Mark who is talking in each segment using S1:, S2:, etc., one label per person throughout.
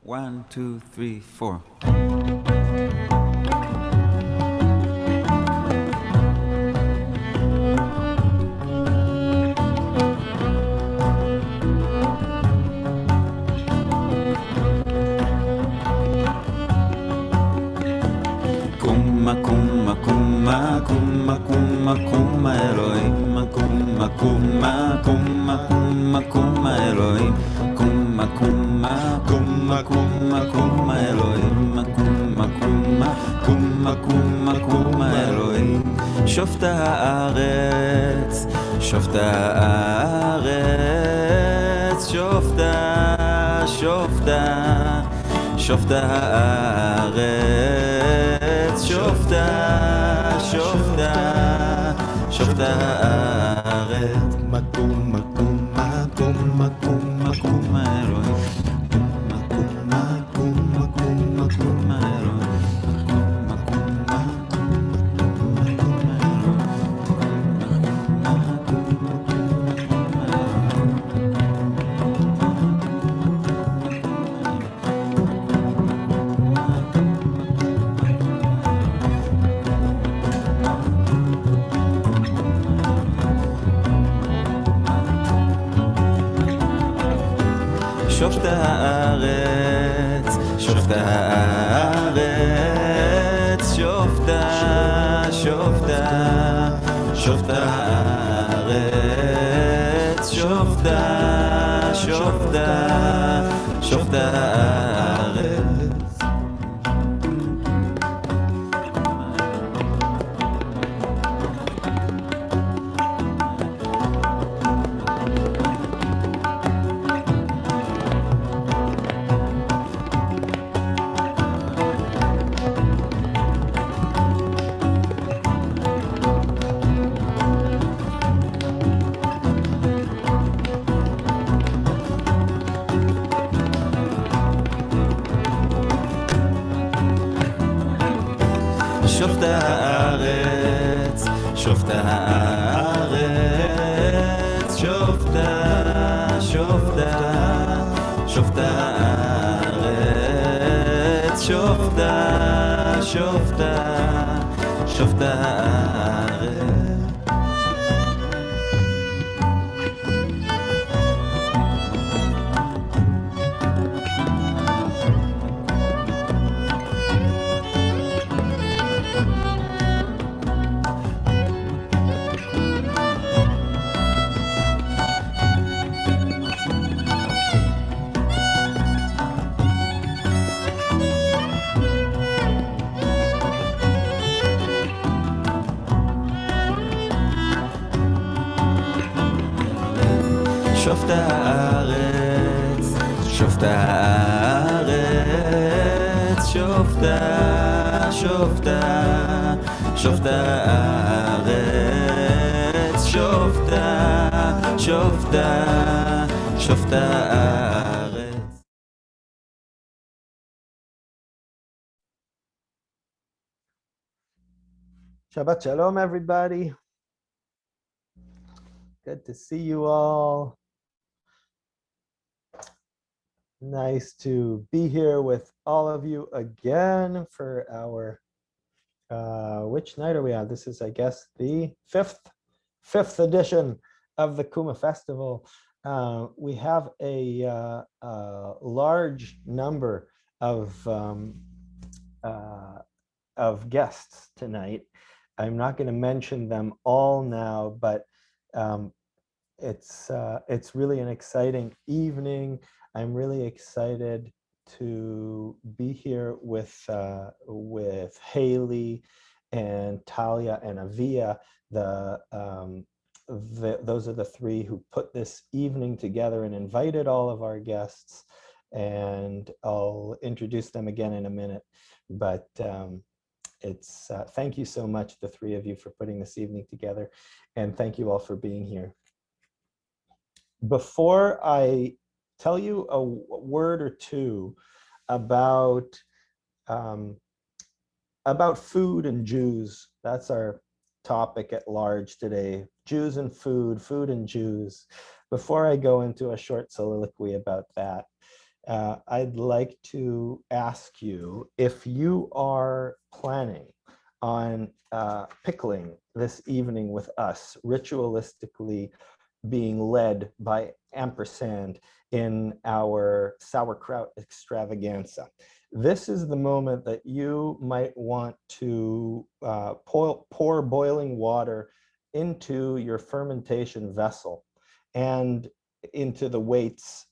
S1: 1, 2, 3, 4. Kumah, kumah, kumah, kumah, kumah, kumah Elohim. Kumah, kumah, kumah, kumah, kumah Elohim. Kumah, kumah, kumah, kumah, kumah Elohim. Kumah, kumah, kumah, kumah, kumah Elohim. שופטי הארץ, שופטי הארץ, שופטי הארץ, שופטי הארץ. מקום, מקום, מקום, מקום, מקום האלוהים. מקום, מקום, מקום, מקום האלוהים. שופטי הארץ, שופטי הארץ, שופטי הארץ, שופטי הארץ. שופטי הארץ, שופטי הארץ, שופטי הארץ, שופטי הארץ. שופטי הארץ, שופטי הארץ, שופטי הארץ, שופטי הארץ.
S2: Shabbat Shalom, everybody. Good to see you all. Nice to be here with all of you again for our, which night are we on? This is, I guess, the fifth edition of the Kumah Festival. We have a large number of guests tonight. I'm not going to mention them all now, but it's really an exciting evening. I'm really excited to be here with Haley and Talia and Avia. Those are the three who put this evening together and invited all of our guests. And I'll introduce them again in a minute. But thank you so much, the three of you, for putting this evening together. And thank you all for being here. Before I tell you a word or two about food and Jews, that's our topic at large today, Jews and food and Jews. Before I go into a short soliloquy about that, I'd like to ask you if you are planning on pickling this evening with us, ritualistically being led by ampersand in our sauerkraut extravaganza. This is the moment that you might want to pour boiling water into your fermentation vessel and into the weights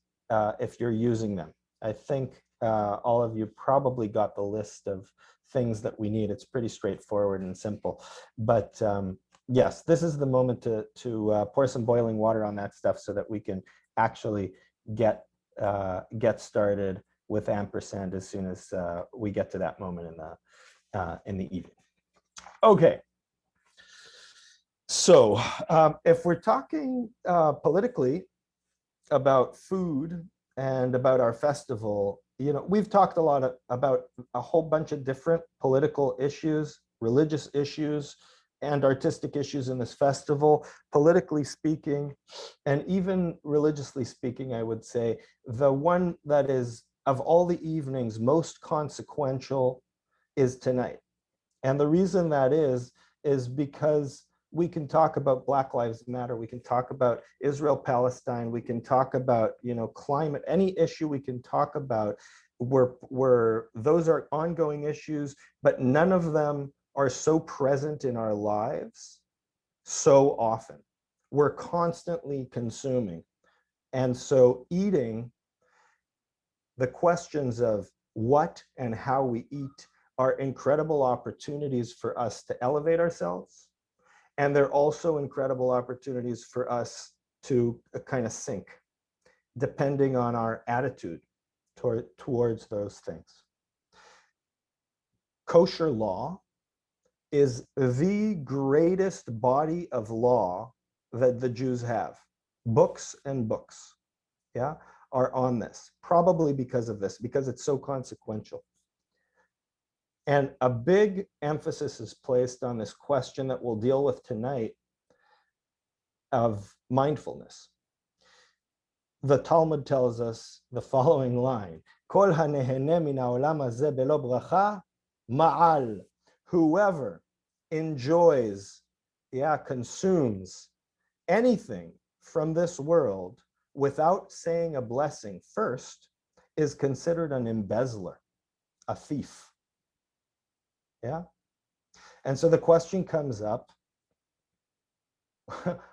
S2: if you're using them. I think all of you probably got the list of things that we need. It's pretty straightforward and simple, but yes, this is the moment to pour some boiling water on that stuff so that we can actually get started with ampersand as soon as we get to that moment in the evening. Okay. So if we're talking politically about food and about our festival, we've talked a lot about a whole bunch of different political issues, religious issues, and artistic issues in this festival. Politically speaking, and even religiously speaking, I would say the one that is, of all the evenings, most consequential is tonight. And the reason that is because we can talk about Black Lives Matter, we can talk about Israel, Palestine, we can talk about, climate, any issue we can talk about, where those are ongoing issues, but none of them are so present in our lives so often. We're constantly consuming. And so eating, the questions of what and how we eat are incredible opportunities for us to elevate ourselves. And they're also incredible opportunities for us to kind of sink, depending on our attitude towards those things. Kosher law is the greatest body of law that the Jews have. Books and books, yeah, are on this, probably because of this, because it's so consequential. And a big emphasis is placed on this question that we'll deal with tonight of mindfulness. The Talmud tells us the following line, Kol hanehene min haolam hazeh belo bracha ma'al. Whoever enjoys, consumes anything from this world without saying a blessing first is considered an embezzler, a thief. Yeah. And so the question comes up,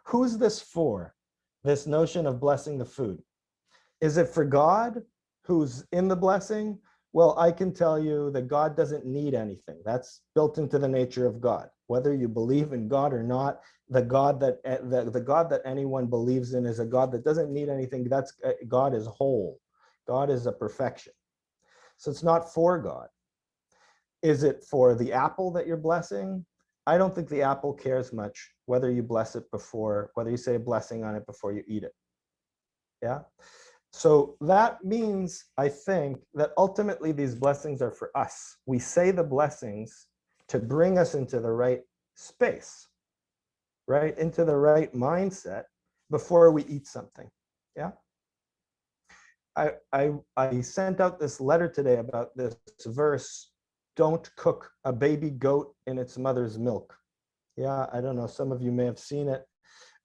S2: who's this for? This notion of blessing the food. Is it for God who's in the blessing? Well, I can tell you that God doesn't need anything. That's built into the nature of God. Whether you believe in God or not, the God that anyone believes in is a God that doesn't need anything. That's God is whole. God is a perfection. So it's not for God. Is it for the apple that you're blessing? I don't think the apple cares much whether you bless it before, whether you say a blessing on it before you eat it. Yeah. So that means, I think, that ultimately these blessings are for us. We say the blessings to bring us into the right space, right? Into the right mindset before we eat something. Yeah. I sent out this letter today about this verse, don't cook a baby goat in its mother's milk. Yeah, I don't know, some of you may have seen it,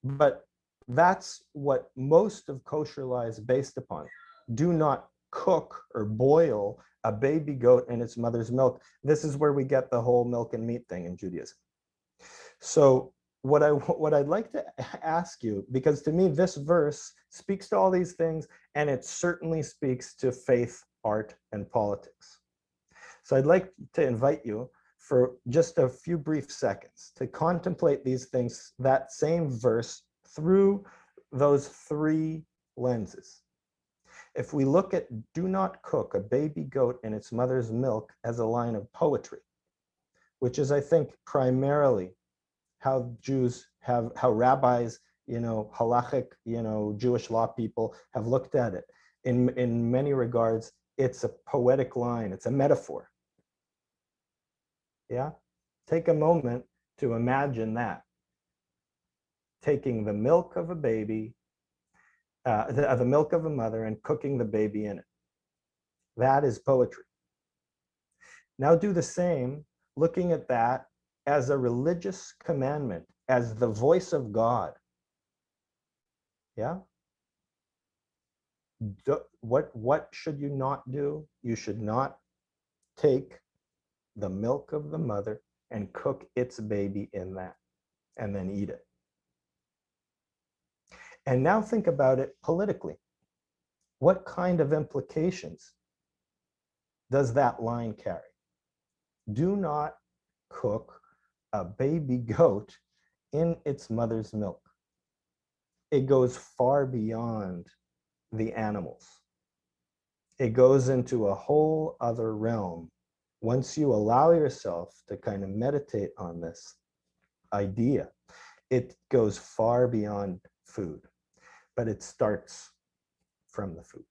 S2: but that's what most of kosher law is based upon. Do not cook or boil a baby goat in its mother's milk. This is where we get the whole milk and meat thing in Judaism. So what I'd like to ask you, because to me this verse speaks to all these things, and it certainly speaks to faith, art, and politics. So I'd like to invite you for just a few brief seconds to contemplate these things, that same verse, through those three lenses. If we look at do not cook a baby goat in its mother's milk as a line of poetry, which is, I think, primarily how Jews have, how rabbis, halachic, Jewish law people have looked at it. In many regards, it's a poetic line, it's a metaphor. Yeah, take a moment to imagine that. Taking the milk of a baby, the milk of a mother, and cooking the baby in it. That is poetry. Now do the same, looking at that as a religious commandment, as the voice of God. Yeah? What should you not do? You should not take the milk of the mother and cook its baby in that and then eat it. And now think about it politically. What kind of implications does that line carry? Do not cook a baby goat in its mother's milk. It goes far beyond the animals. It goes into a whole other realm. Once you allow yourself to kind of meditate on this idea, it goes far beyond food, but it starts from the food.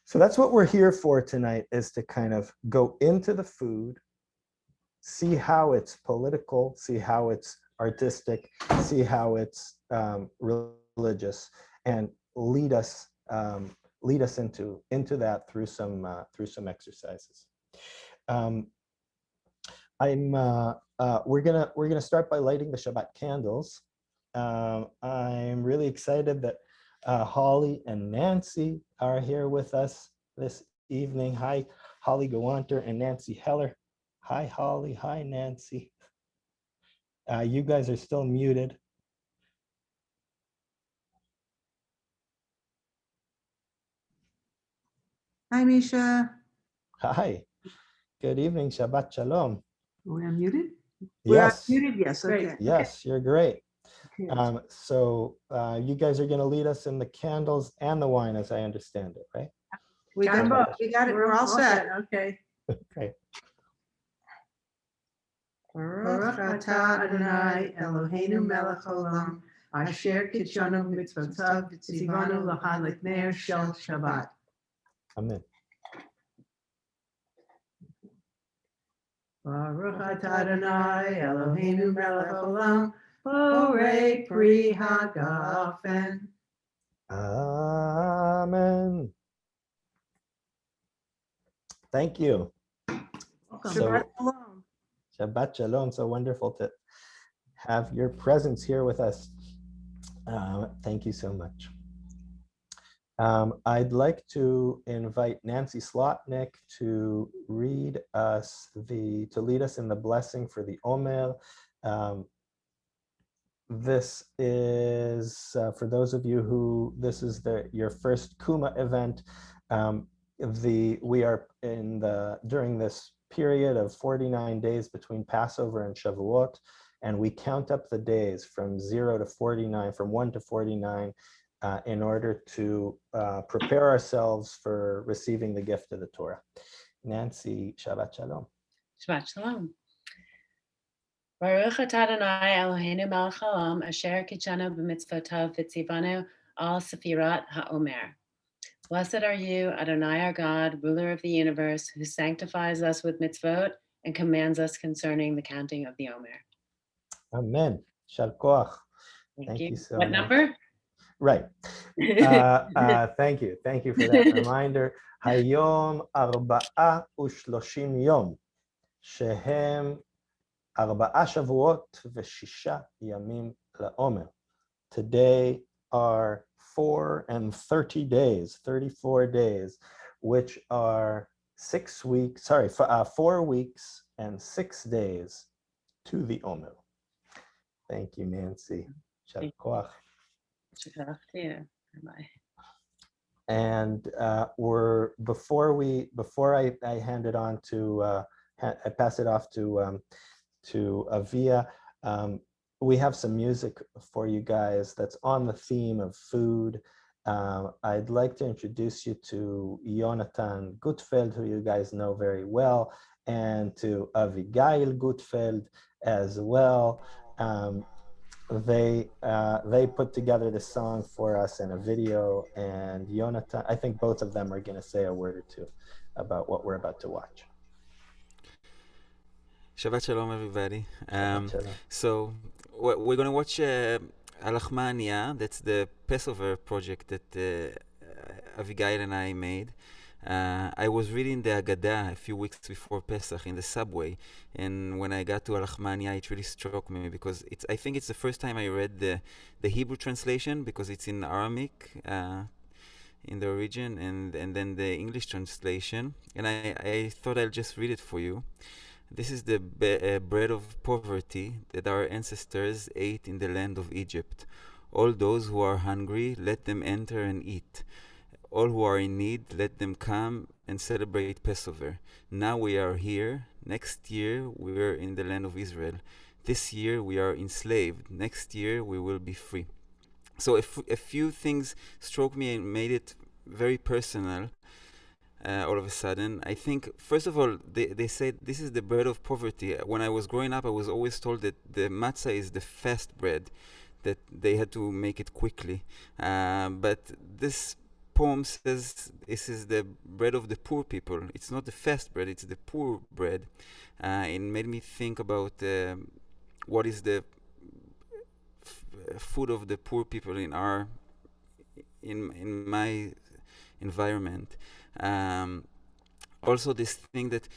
S2: So that's what we're here for tonight, is to kind of go into the food, see how it's political, see how it's artistic, see how it's religious, and lead us into that through some exercises. We're gonna start by lighting the Shabbat candles. I'm really excited that Holly and Nancy are here with us this evening. Hi, Holly Gawanter and Nancy Heller. Hi, Holly. Hi, Nancy. You guys are still muted.
S3: Hi, Misha.
S2: Hi. Good evening. Shabbat Shalom.
S3: We are muted?
S2: Yes.
S3: We are muted, yes, okay.
S2: Yes, you're great.
S3: Okay.
S2: So you guys are going to lead us in the candles and the wine, as I understand it, right?
S3: We got it, we're all set. Okay.
S2: Okay.
S3: Baruch atah Adonai Eloheinu melech haolam, asher kitshanu mitzvotav v'tzivanu l'chadlik ner shel Shabbat.
S2: Amen.
S3: Baruch atah Adonai Eloheinu melech haolam, borei pri hagafen.
S2: Amen. Thank you.
S3: Welcome.
S2: So-
S3: Shabbat shalom.
S2: Shabbat Shalom. So wonderful to have your presence here with us. Thank you so much. I'd like to invite Nancy Slotnick to lead us in the blessing for the Omer. This is, for those of you who, this is your first Kumah event. We are during this period of 49 days between Passover and Shavuot, and we count up the days from 0 to 49, from 1 to 49, in order to prepare ourselves for receiving the gift of the Torah. Nancy, Shabbat Shalom.
S4: Shabbat Shalom. Baruch atah Adonai Eloheinu melech haolam, asher kitshanu b'mitzvotav v'tzivanu al sefirat ha'omer. Blessed are you, Adonai our God, ruler of the universe, who sanctifies us with mitzvot and commands us concerning the counting of the Omer.
S2: Amen. Shal koach.
S4: Thank you.
S2: so
S4: What
S2: much.
S4: number?
S2: Right. Thank you. Thank you for that reminder. Hayom arba'a ushloshim yom, shehem arba'a shavuot v'shisha yamim la'omer. Today are 34 days, which are 4 weeks and 6 days to the Omer. Thank you, Nancy. Shal koach. And before I hand it on to I pass it off to Avia, we have some music for you guys that's on the theme of food. I'd like to introduce you to Jonathan Gutfeld, who you guys know very well, and to Avigail Gutfeld as well. They put together this song for us in a video, and Jonathan, I think both of them are going to say a word or two about what we're about to watch.
S1: Shabbat Shalom, everybody.
S2: Shabbat Shalom.
S1: So we're going to watch Alachmania. That's the Passover project that Avigail and I made. I was reading the Haggadah a few weeks before Pesach in the subway, and when I got to Al-Rahmania, it really struck me because I think it's the first time I read the Hebrew translation, because it's in Aramaic in the origin, and then the English translation, and I thought I'll just read it for you. This is the bread of poverty that our ancestors ate in the land of Egypt. All those who are hungry, let them enter and eat. All who are in need, let them come and celebrate Passover. Now we are here. Next year, we are in the land of Israel. This year, we are enslaved. Next year, we will be free. So a few things struck me and made it very personal. All of a sudden, I think, first of all, they said this is the bread of poverty. When I was growing up, I was always told that the matzah is the fast bread, that they had to make it quickly. But this poem says this is the bread of the poor people. It's not the fast bread, it's the poor bread. It made me think about what is the food of the poor people in my environment. Also this thing that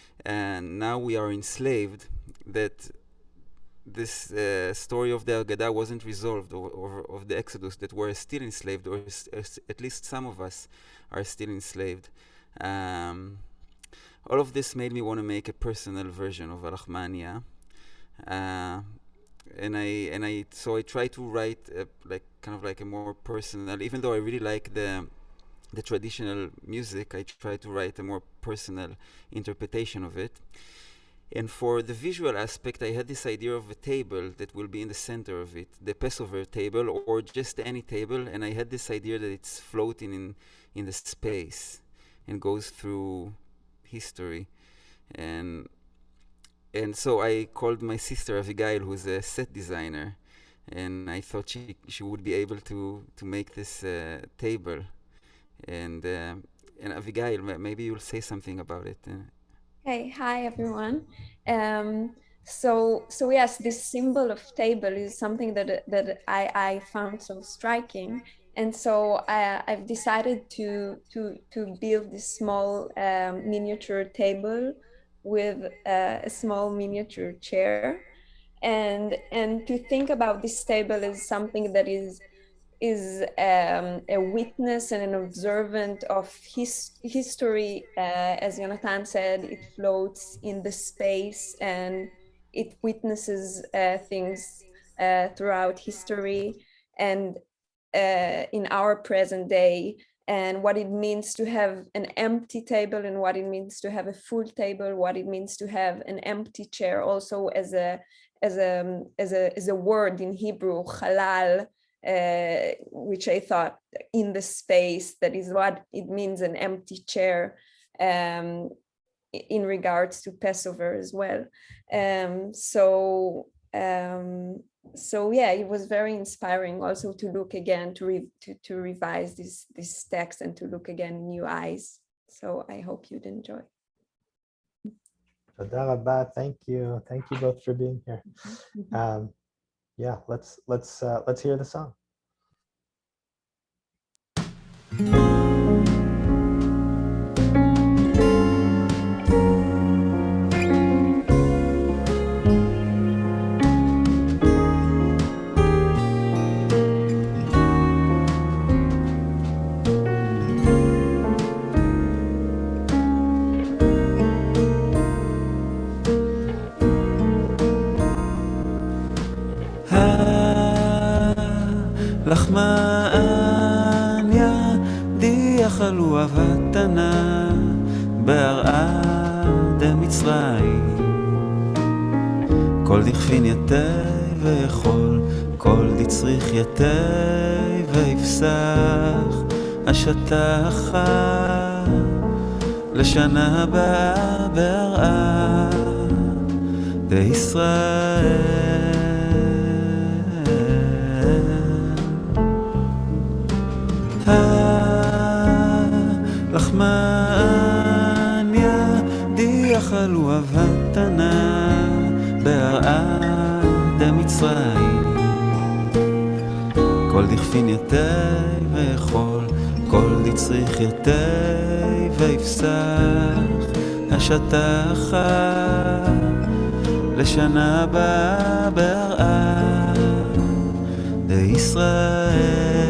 S1: now we are enslaved, that this story of the Haggadah wasn't resolved, or of the Exodus, that we're still enslaved, or at least some of us are still enslaved. All of this made me want to make a personal version of Al-Rahmania. So I try to write kind of like a more personal, even though I really like the traditional music, I try to write a more personal interpretation of it. And for the visual aspect, I had this idea of a table that will be in the center of it, the Passover table, or just any table, and I had this idea that it's floating in the space and goes through history. And so I called my sister Abigail, who's a set designer, and I thought she would be able to make this table. And Abigail, maybe you'll say something about it.
S5: Hey, hi everyone. So yes, this symbol of table is something that I found so striking, and so I've decided to build this small miniature table with a small miniature chair, and to think about this table as something that is a witness and an observant of history. As Jonathan said, it floats in the space and it witnesses things throughout history and in our present day, and what it means to have an empty table and what it means to have a full table, what it means to have an empty chair, also as a word in Hebrew, halal, which I thought in the space, that is what it means, an empty chair, in regards to Passover as well. So yeah, it was very inspiring also to look again, to revise this text and to look again in new eyes. So I hope you'd enjoy.
S2: Toda rabba. Thank you both for being here. Yeah, let's hear the song.
S1: לחמניה די אכלו אבתנה בהרעה דמצרים כל דכפין יתי ויכול כל דצריך יתי ויפסח השטחה לשנה הבאה בהרעה דישראל לחמניה די אכלו אבתנה בהרעה דמצרים כל דכפין יתי ויכול כל דצריך יתי תפסח השטחה לשנה הבאה בהרעה לישראל.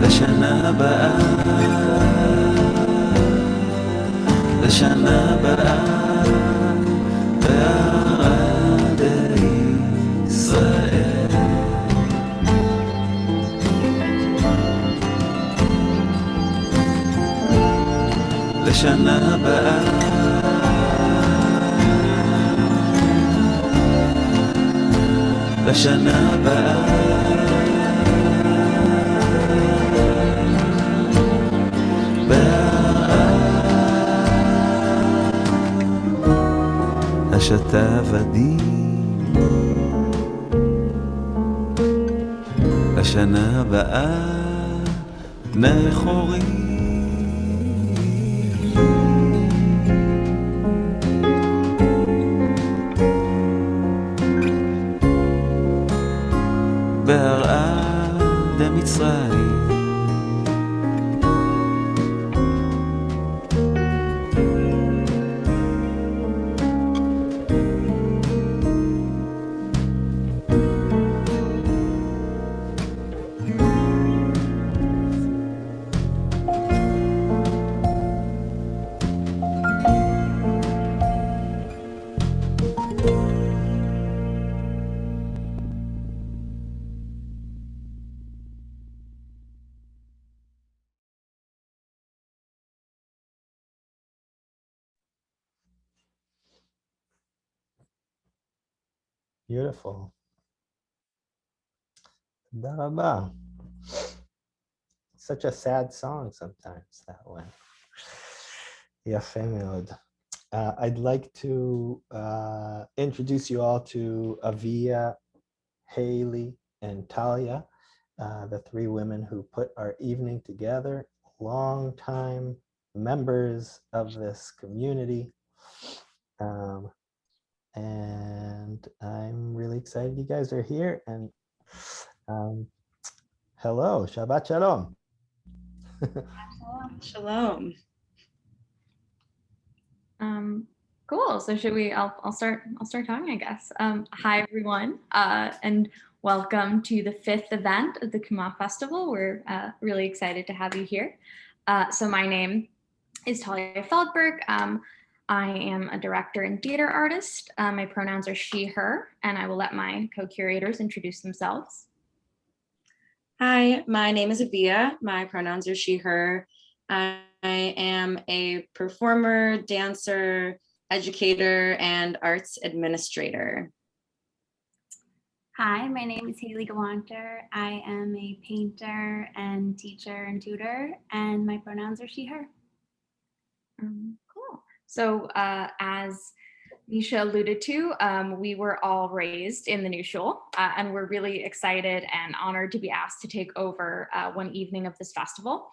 S1: לשנה הבאה, לשנה הבאה בערד ישראל. לשנה הבאה, לשנה הבאה השתא עבדים לשנה הבאה בני חורים. בהרעה דמצרים
S2: Beautiful. תודה רבה. Such a sad song sometimes, that one. יפה מאוד. I'd like to introduce you all to Avia, Haley, and Talia, the three women who put our evening together, long-time members of this community. And I'm really excited you guys are here. And hello, Shabbat Shalom.
S6: Shalom.
S7: Cool. So should we? I'll start talking, I guess. Hi everyone, and welcome to the 5th event of the Kumah Festival. We're really excited to have you here. So my name is Talia Feldberg. I am a director and theater artist. My pronouns are she, her, and I will let my co-curators introduce themselves.
S6: Hi, my name is Avia. My pronouns are she, her. I am a performer, dancer, educator, and arts administrator.
S8: Hi, my name is Haley Gawanter. I am a painter and teacher and tutor, and my pronouns are she, her.
S7: Cool. So as Misha alluded to, we were all raised in the new shul, and we're really excited and honored to be asked to take over one evening of this festival.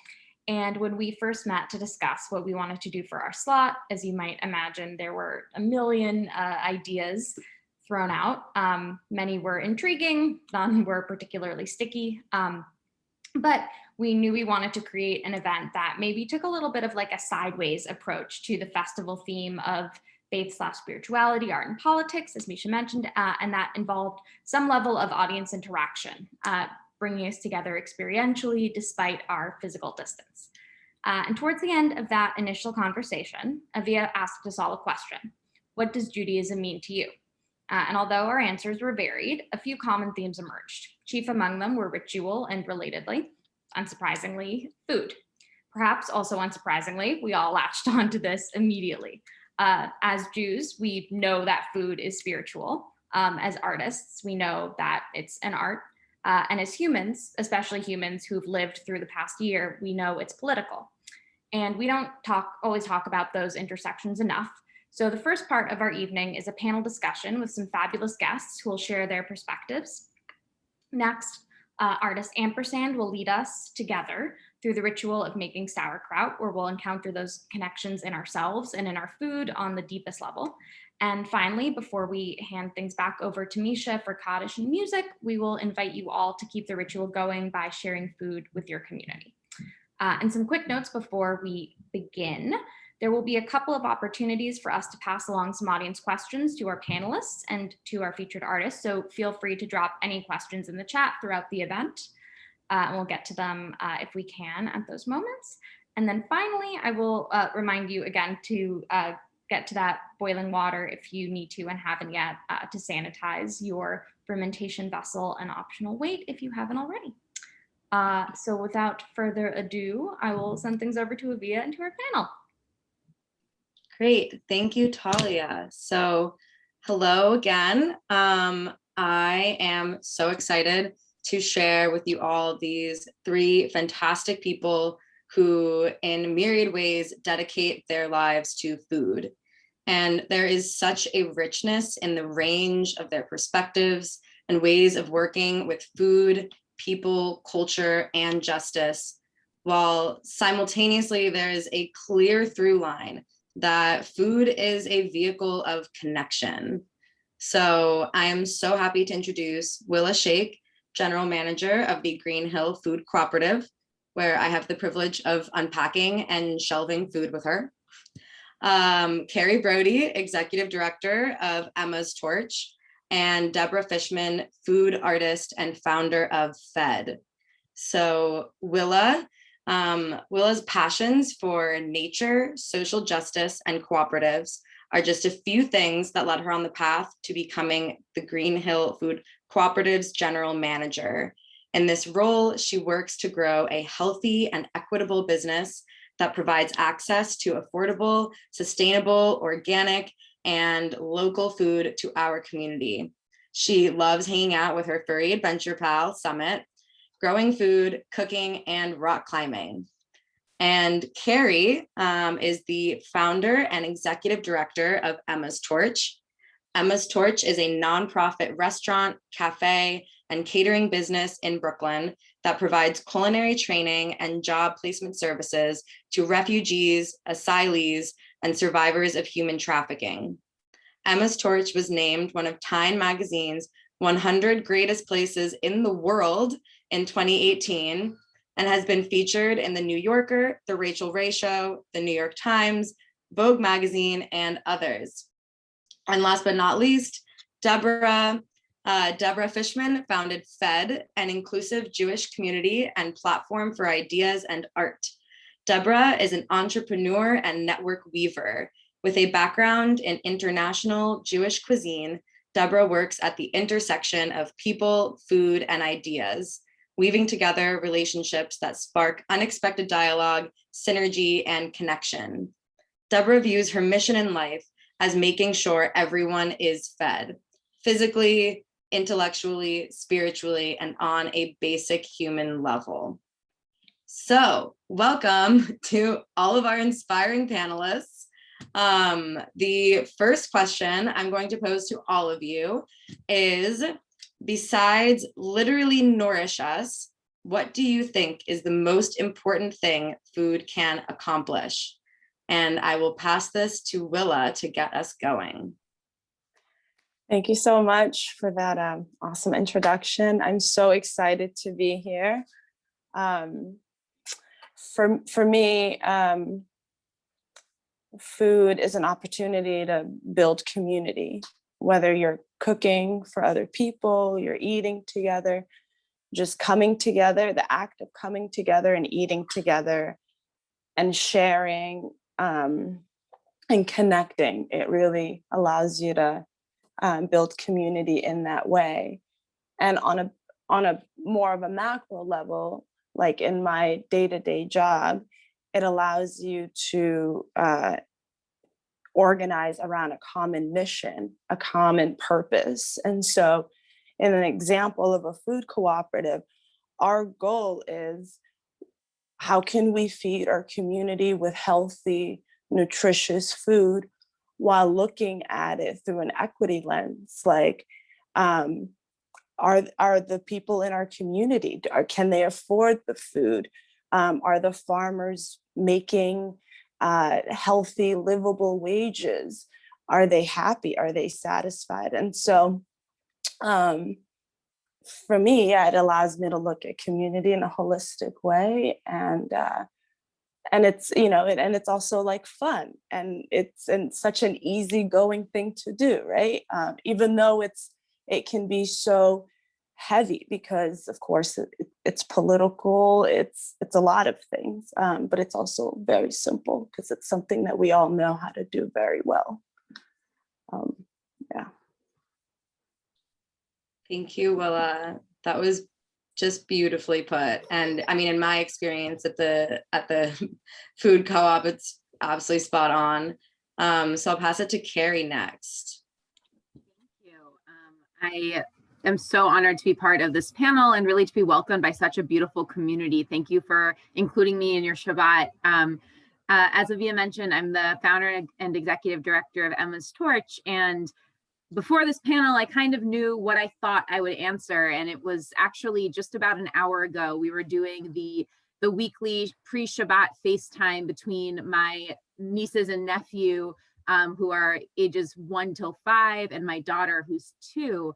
S7: And when we first met to discuss what we wanted to do for our slot, as you might imagine, there were a million ideas thrown out. Many were intriguing, none were particularly sticky. But we knew we wanted to create an event that maybe took a little bit of like a sideways approach to the festival theme of faith/spirituality, art and politics, as Misha mentioned, and that involved some level of audience interaction, bringing us together experientially despite our physical distance. And towards the end of that initial conversation, Avia asked us all a question: what does Judaism mean to you? And although our answers were varied, a few common themes emerged. Chief among them were ritual and, relatedly, unsurprisingly, food. Perhaps also unsurprisingly, we all latched onto this immediately. As Jews, we know that food is spiritual. As artists, we know that it's an art. And as humans, especially humans who've lived through the past year, we know it's political. And we don't always talk about those intersections enough. So the first part of our evening is a panel discussion with some fabulous guests who will share their perspectives. Next, artist Ampersand will lead us together through the ritual of making sauerkraut, where we'll encounter those connections in ourselves and in our food on the deepest level. And finally, before we hand things back over to Misha for Kaddish and music, we will invite you all to keep the ritual going by sharing food with your community. And some quick notes before we begin. There will be a couple of opportunities for us to pass along some audience questions to our panelists and to our featured artists. So feel free to drop any questions in the chat throughout the event. And we'll get to them if we can at those moments. And then finally, I will remind you again to get to that boiling water if you need to and haven't yet, to sanitize your fermentation vessel, and optional weight if you haven't already. So without further ado, I will send things over to Avia and to our panel.
S6: Great, thank you, Talia. So hello again. I am so excited to share with you all these three fantastic people who in myriad ways dedicate their lives to food. And there is such a richness in the range of their perspectives and ways of working with food, people, culture, and justice, while simultaneously there is a clear through line that food is a vehicle of connection. So I am so happy to introduce Willa Shake, General Manager of the Green Hill Food Cooperative, where I have the privilege of unpacking and shelving food with her. Carrie Brody, Executive Director of Emma's Torch, and Deborah Fishman, food artist and founder of Fed. So Willa's passions for nature, social justice, and cooperatives are just a few things that led her on the path to becoming the Green Hill Food Cooperative's General Manager. In this role, she works to grow a healthy and equitable business that provides access to affordable, sustainable, organic, and local food to our community. She loves hanging out with her furry adventure pal, Summit, growing food, cooking, and rock climbing. And Carrie is the founder and executive director of Emma's Torch. Emma's Torch is a nonprofit restaurant, cafe, and catering business in Brooklyn that provides culinary training and job placement services to refugees, asylees, and survivors of human trafficking. Emma's Torch was named one of Time Magazine's 100 greatest places in the world in 2018, and has been featured in the New Yorker, the Rachel Ray Show, the New York Times, Vogue magazine, and others. And last but not least, Deborah Fishman founded Fed, an inclusive Jewish community and platform for ideas and art. Deborah is an entrepreneur and network weaver. With a background in international Jewish cuisine, Deborah works at the intersection of people, food, and ideas, weaving together relationships that spark unexpected dialogue, synergy, and connection. Deborah views her mission in life as making sure everyone is fed, physically, intellectually, spiritually, and on a basic human level. So welcome to all of our inspiring panelists. The first question I'm going to pose to all of you is, besides literally nourish us, what do you think is the most important thing food can accomplish? And I will pass this to Willa to get us going.
S9: Thank you so much for that awesome introduction. I'm so excited to be here. For me, food is an opportunity to build community, whether you're cooking for other people, you're eating together, just coming together, the act of coming together and eating together and sharing and connecting. It really allows you to build community in that way. And on a more of a macro level, like in my day-to-day job, it allows you to organize around a common mission, a common purpose. And so in an example of a food cooperative, our goal is, how can we feed our community with healthy, nutritious food while looking at it through an equity lens? Like, are the people in our community, can they afford the food? Are the farmers making healthy, livable wages? Are they happy? Are they satisfied? And so for me, yeah, it allows me to look at community in a holistic way, and it's, you know, and it's also like fun, and it's such an easygoing thing to do, right? Even though it can be so heavy, because of course it's political, it's a lot of things, but it's also very simple because it's something that we all know how to do very well. Yeah.
S6: Thank you, Willa. That was just beautifully put. And I mean, in my experience at the food co-op, it's absolutely spot on. So I'll pass it to Carrie next.
S10: Thank you. I am so honored to be part of this panel and really to be welcomed by such a beautiful community. Thank you for including me in your Shabbat. As Avia mentioned, I'm the founder and executive director of Emma's Torch, and before this panel, I kind of knew what I thought I would answer, and it was actually just about an hour ago. We were doing the weekly pre-Shabbat FaceTime between my nieces and nephew, who are ages 1 till 5, and my daughter, who's 2.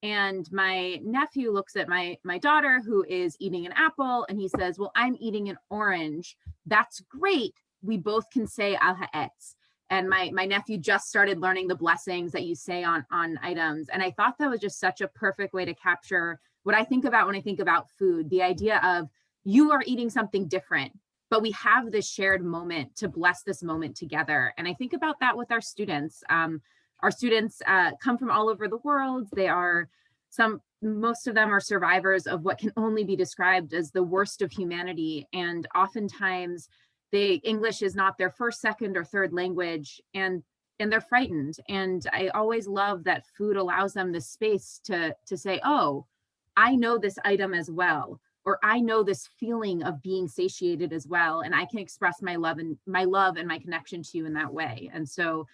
S10: And my nephew looks at my daughter, who is eating an apple, and he says, "Well, I'm eating an orange. That's great. We both can say al ha'etz." And my nephew just started learning the blessings that you say on items. And I thought that was just such a perfect way to capture what I think about when I think about food, the idea of you are eating something different, but we have this shared moment to bless this moment together. And I think about that with our students. Our students come from all over the world. Most of them are survivors of what can only be described as the worst of humanity. And oftentimes, English is not their first, second, or third language, and they're frightened. And I always love that food allows them the space to say, "Oh, I know this item as well," or "I know this feeling of being satiated as well, and I can express my love and my connection to you in that way." And so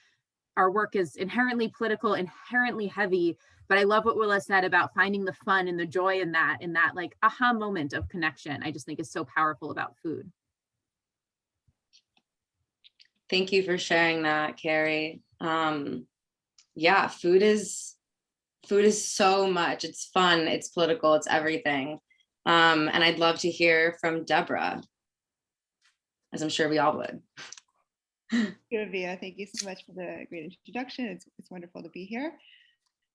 S10: our work is inherently political, inherently heavy, but I love what Willa said about finding the fun and the joy in that like aha moment of connection. I just think is so powerful about food.
S6: Thank you for sharing that, Carrie. Yeah, food is so much. It's fun, it's political, it's everything. And I'd love to hear from Deborah, as I'm sure we all would.
S11: Avia, thank you so much for the great introduction. It's wonderful to be here.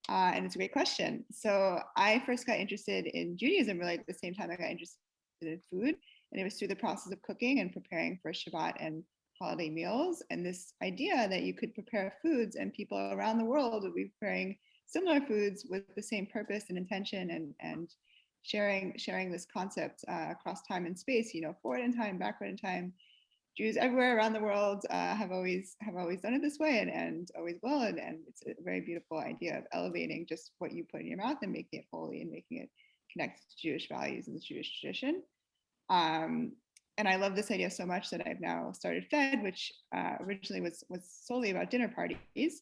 S11: And it's a great question. So I first got interested in Judaism really at the same time I got interested in food. And it was through the process of cooking and preparing for Shabbat and holiday meals, and this idea that you could prepare foods and people around the world would be preparing similar foods with the same purpose and intention, and sharing this concept across time and space, you know, forward in time, backward in time. Jews everywhere around the world have always done it this way, and always will, and it's a very beautiful idea of elevating just what you put in your mouth and making it holy and making it connect to Jewish values and the Jewish tradition. And I love this idea so much that I've now started Fed, which originally was solely about dinner parties.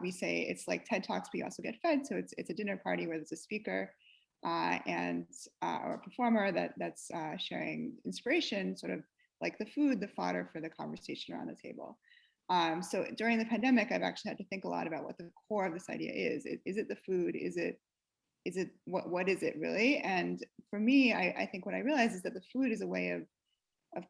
S11: We say it's like TED Talks, but you also get fed. So it's a dinner party where there's a speaker and or a performer that's sharing inspiration, sort of like the food, the fodder for the conversation around the table. So during the pandemic, I've actually had to think a lot about what the core of this idea is. Is it the food? Is it what is it really? And for me, I think what I realized is that the food is a way of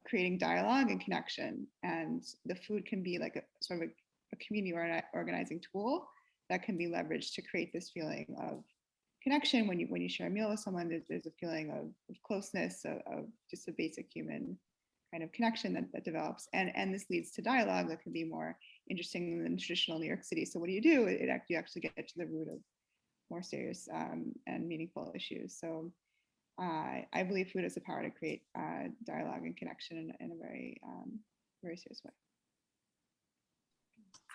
S11: creating dialogue and connection, and the food can be like a sort of a community organizing tool that can be leveraged to create this feeling of connection. When you share a meal with someone, there's a feeling of closeness, of just a basic human kind of connection that develops, and this leads to dialogue that can be more interesting than traditional New York City. So what do? You actually get to the root of more serious and meaningful issues. So I believe food has the power to create dialogue and connection in a very, very serious way.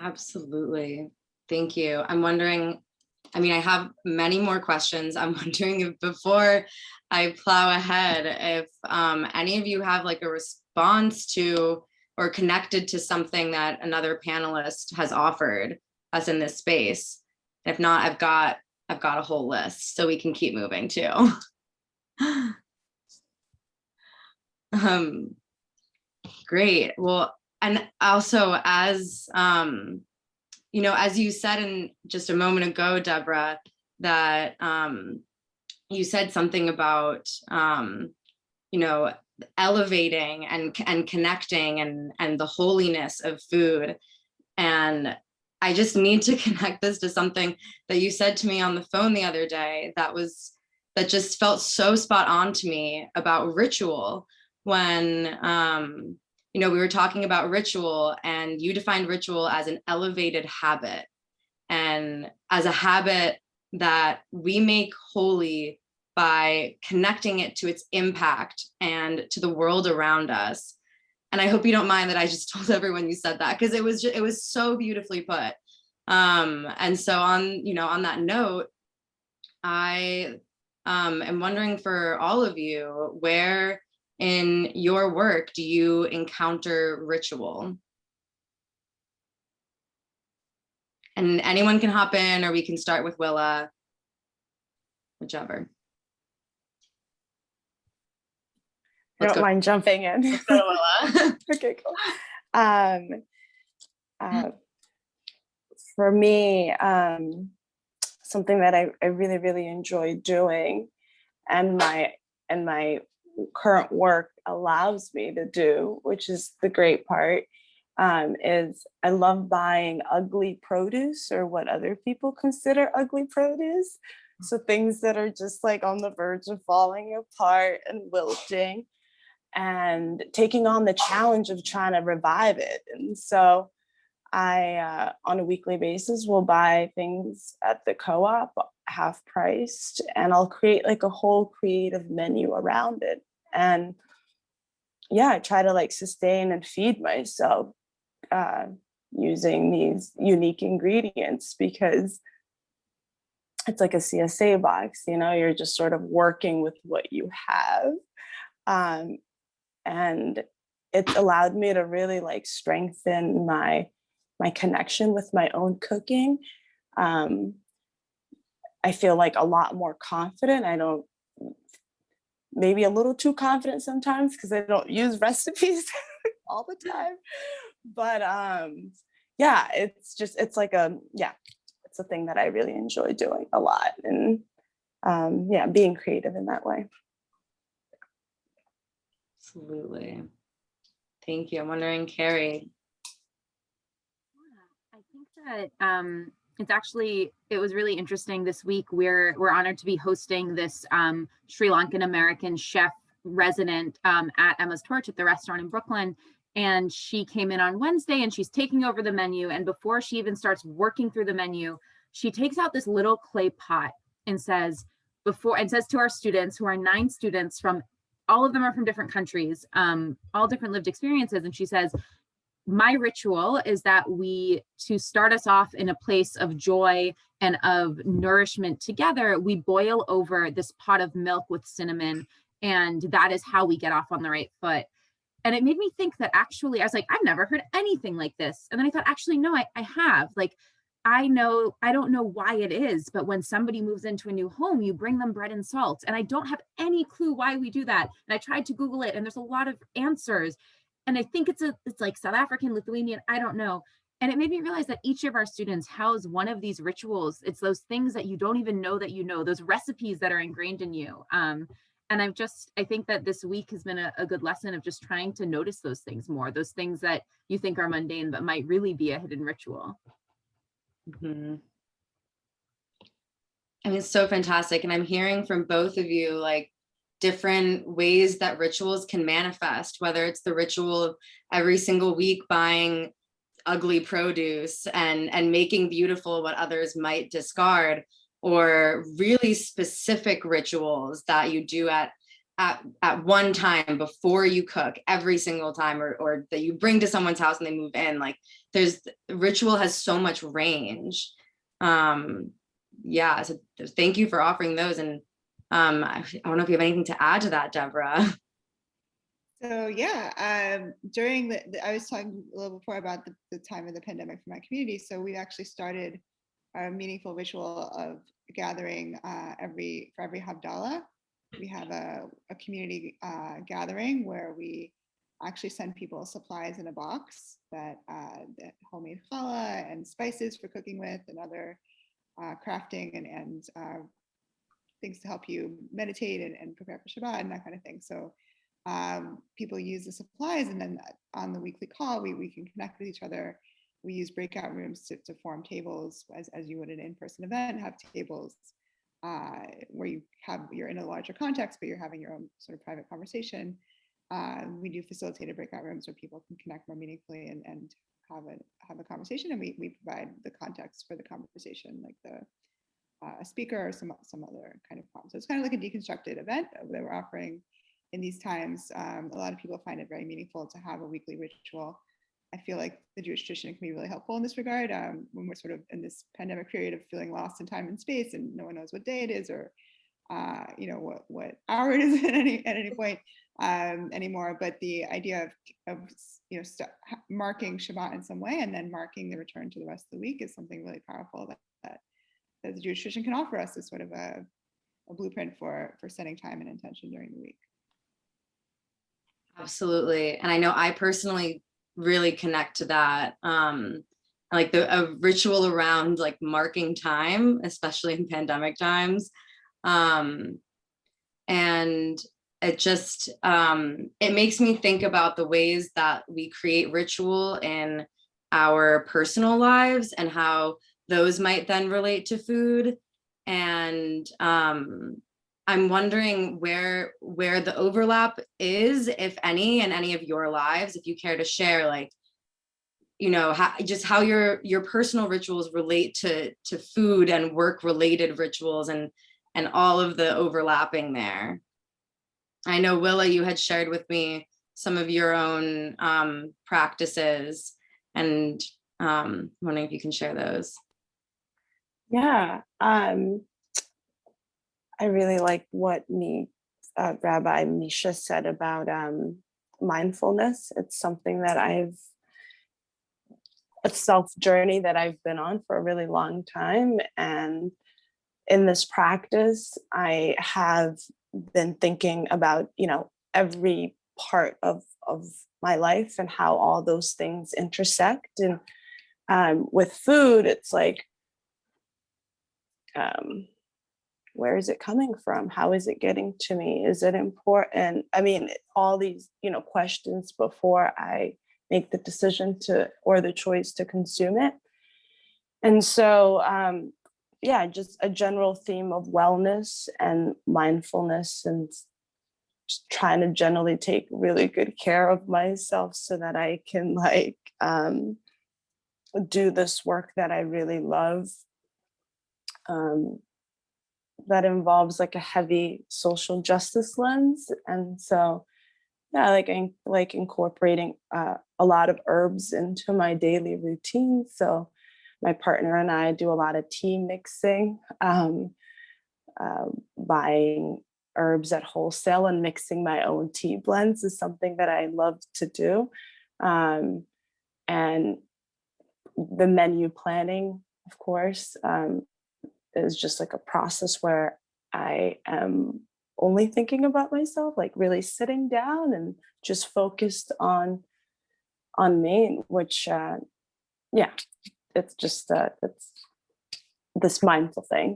S6: Absolutely. Thank you. I'm wondering, I mean, I have many more questions. I'm wondering if before I plow ahead, if any of you have like a response to or connected to something that another panelist has offered us in this space. If not, I've got a whole list, so we can keep moving too. Great. Well, and also as as you said in just a moment ago, Deborah, that you said something about elevating and connecting and the holiness of food. And I just need to connect this to something that you said to me on the phone the other day that just felt so spot on to me about ritual when we were talking about ritual, and you defined ritual as an elevated habit, and as a habit that we make holy by connecting it to its impact and to the world around us. And I hope you don't mind that I just told everyone you said that, because it was so beautifully put. And so on that note, I am wondering for all of you, where in your work do you encounter ritual? And anyone can hop in, or we can start with Willa, whichever.
S9: I don't mind jumping in.
S6: Let's go to Willa.
S9: Okay, cool. For me, something that I really, really enjoy doing, and my current work allows me to do, which is the great part, is I love buying ugly produce, or what other people consider ugly produce. So things that are just like on the verge of falling apart and wilting, and taking on the challenge of trying to revive it. And so I, on a weekly basis, will buy things at the co-op half priced, and I'll create like a whole creative menu around it. And yeah, I try to like sustain and feed myself using these unique ingredients, because it's like a CSA box, you're just sort of working with what you have. And it's allowed me to really like strengthen my connection with my own cooking. I feel like a lot more confident. I don't, maybe a little too confident sometimes, because I don't use recipes all the time. But yeah, it's a thing that I really enjoy doing a lot. And being creative in that way.
S6: Absolutely. Thank you. I'm wondering, Carrie.
S10: I think that it was really interesting this week. We're honored to be hosting this Sri Lankan American chef resident at Emma's Torch at the restaurant in Brooklyn. And she came in on Wednesday, and she's taking over the menu. And before she even starts working through the menu, she takes out this little clay pot and says to our students, who are 9 students from, all of them are from different countries, all different lived experiences. And she says, my ritual is that to start us off in a place of joy and of nourishment together, we boil over this pot of milk with cinnamon. And that is how we get off on the right foot. And it made me think that actually, I was like, I've never heard anything like this. And then I thought, actually, no, I have. Like, I don't know why it is, but when somebody moves into a new home, you bring them bread and salt. And I don't have any clue why we do that. And I tried to Google it, and there's a lot of answers. And I think it's like South African, Lithuanian, I don't know. And it made me realize that each of our students has one of these rituals. It's those things that you don't even know that you know, those recipes that are ingrained in you. And I think that this week has been a good lesson of just trying to notice those things more, those things that you think are mundane, but might really be a hidden ritual.
S6: Mm-hmm. I mean, it's so fantastic. And I'm hearing from both of you, like, different ways that rituals can manifest, whether it's the ritual of every single week buying ugly produce and making beautiful what others might discard, or really specific rituals that you do at one time before you cook every single time, or that you bring to someone's house and they move in. Like, ritual has so much range. So thank you for offering those. And I don't know if you have anything to add to that, Deborah.
S11: So yeah, I was talking a little before about the time of the pandemic for my community. So we actually started our meaningful ritual of gathering for every Havdalah. we have a community gathering where we actually send people supplies in a box that homemade challah and spices for cooking with and other crafting and things to help you meditate and prepare for Shabbat and that kind of thing. So people use the supplies, and then on the weekly call, we can connect with each other. We use breakout rooms to form tables as you would an in-person event, have tables where you're in a larger context, but you're having your own sort of private conversation. We do facilitated breakout rooms where people can connect more meaningfully and have a conversation, and we provide the context for the conversation, like a speaker or some other kind of prompt. So it's kind of like a deconstructed event that we're offering in these times. A lot of people find it very meaningful to have a weekly ritual. I feel like the Jewish tradition can be really helpful in this regard when we're sort of in this pandemic period of feeling lost in time and space, and no one knows what day it is or what hour it is at any point anymore. But the idea of marking Shabbat in some way and then marking the return to the rest of the week is something really powerful that the Jewish tradition can offer us as sort of a blueprint for setting time and intention during the week.
S6: Absolutely. And I know I personally really connect to that. Like a ritual around like marking time, especially in pandemic times. And it just, it makes me think about the ways that we create ritual in our personal lives and how those might then relate to food. And I'm wondering where the overlap is, if any, in any of your lives, if you care to share, like, how your personal rituals relate to food and work related rituals and all of the overlapping there. I know, Willa, you had shared with me some of your own practices, and wondering if you can share those.
S9: Yeah, I really like what Rabbi Misha said about mindfulness. It's something that a self journey that I've been on for a really long time. And in this practice, I have been thinking about, every part of my life and how all those things intersect. And with food, it's like, where is it coming from? How is it getting to me? Is it important? I mean, all these, questions before I make the decision or the choice to consume it. And so, just a general theme of wellness and mindfulness and just trying to generally take really good care of myself so that I can do this work that I really love. That involves like a heavy social justice lens. And so, I like incorporating a lot of herbs into my daily routine. So my partner and I do a lot of tea mixing, buying herbs at wholesale and mixing my own tea blends is something that I love to do. And the menu planning, of course, is just like a process where I am only thinking about myself, like really sitting down and just focused on me, which it's just it's this mindful thing.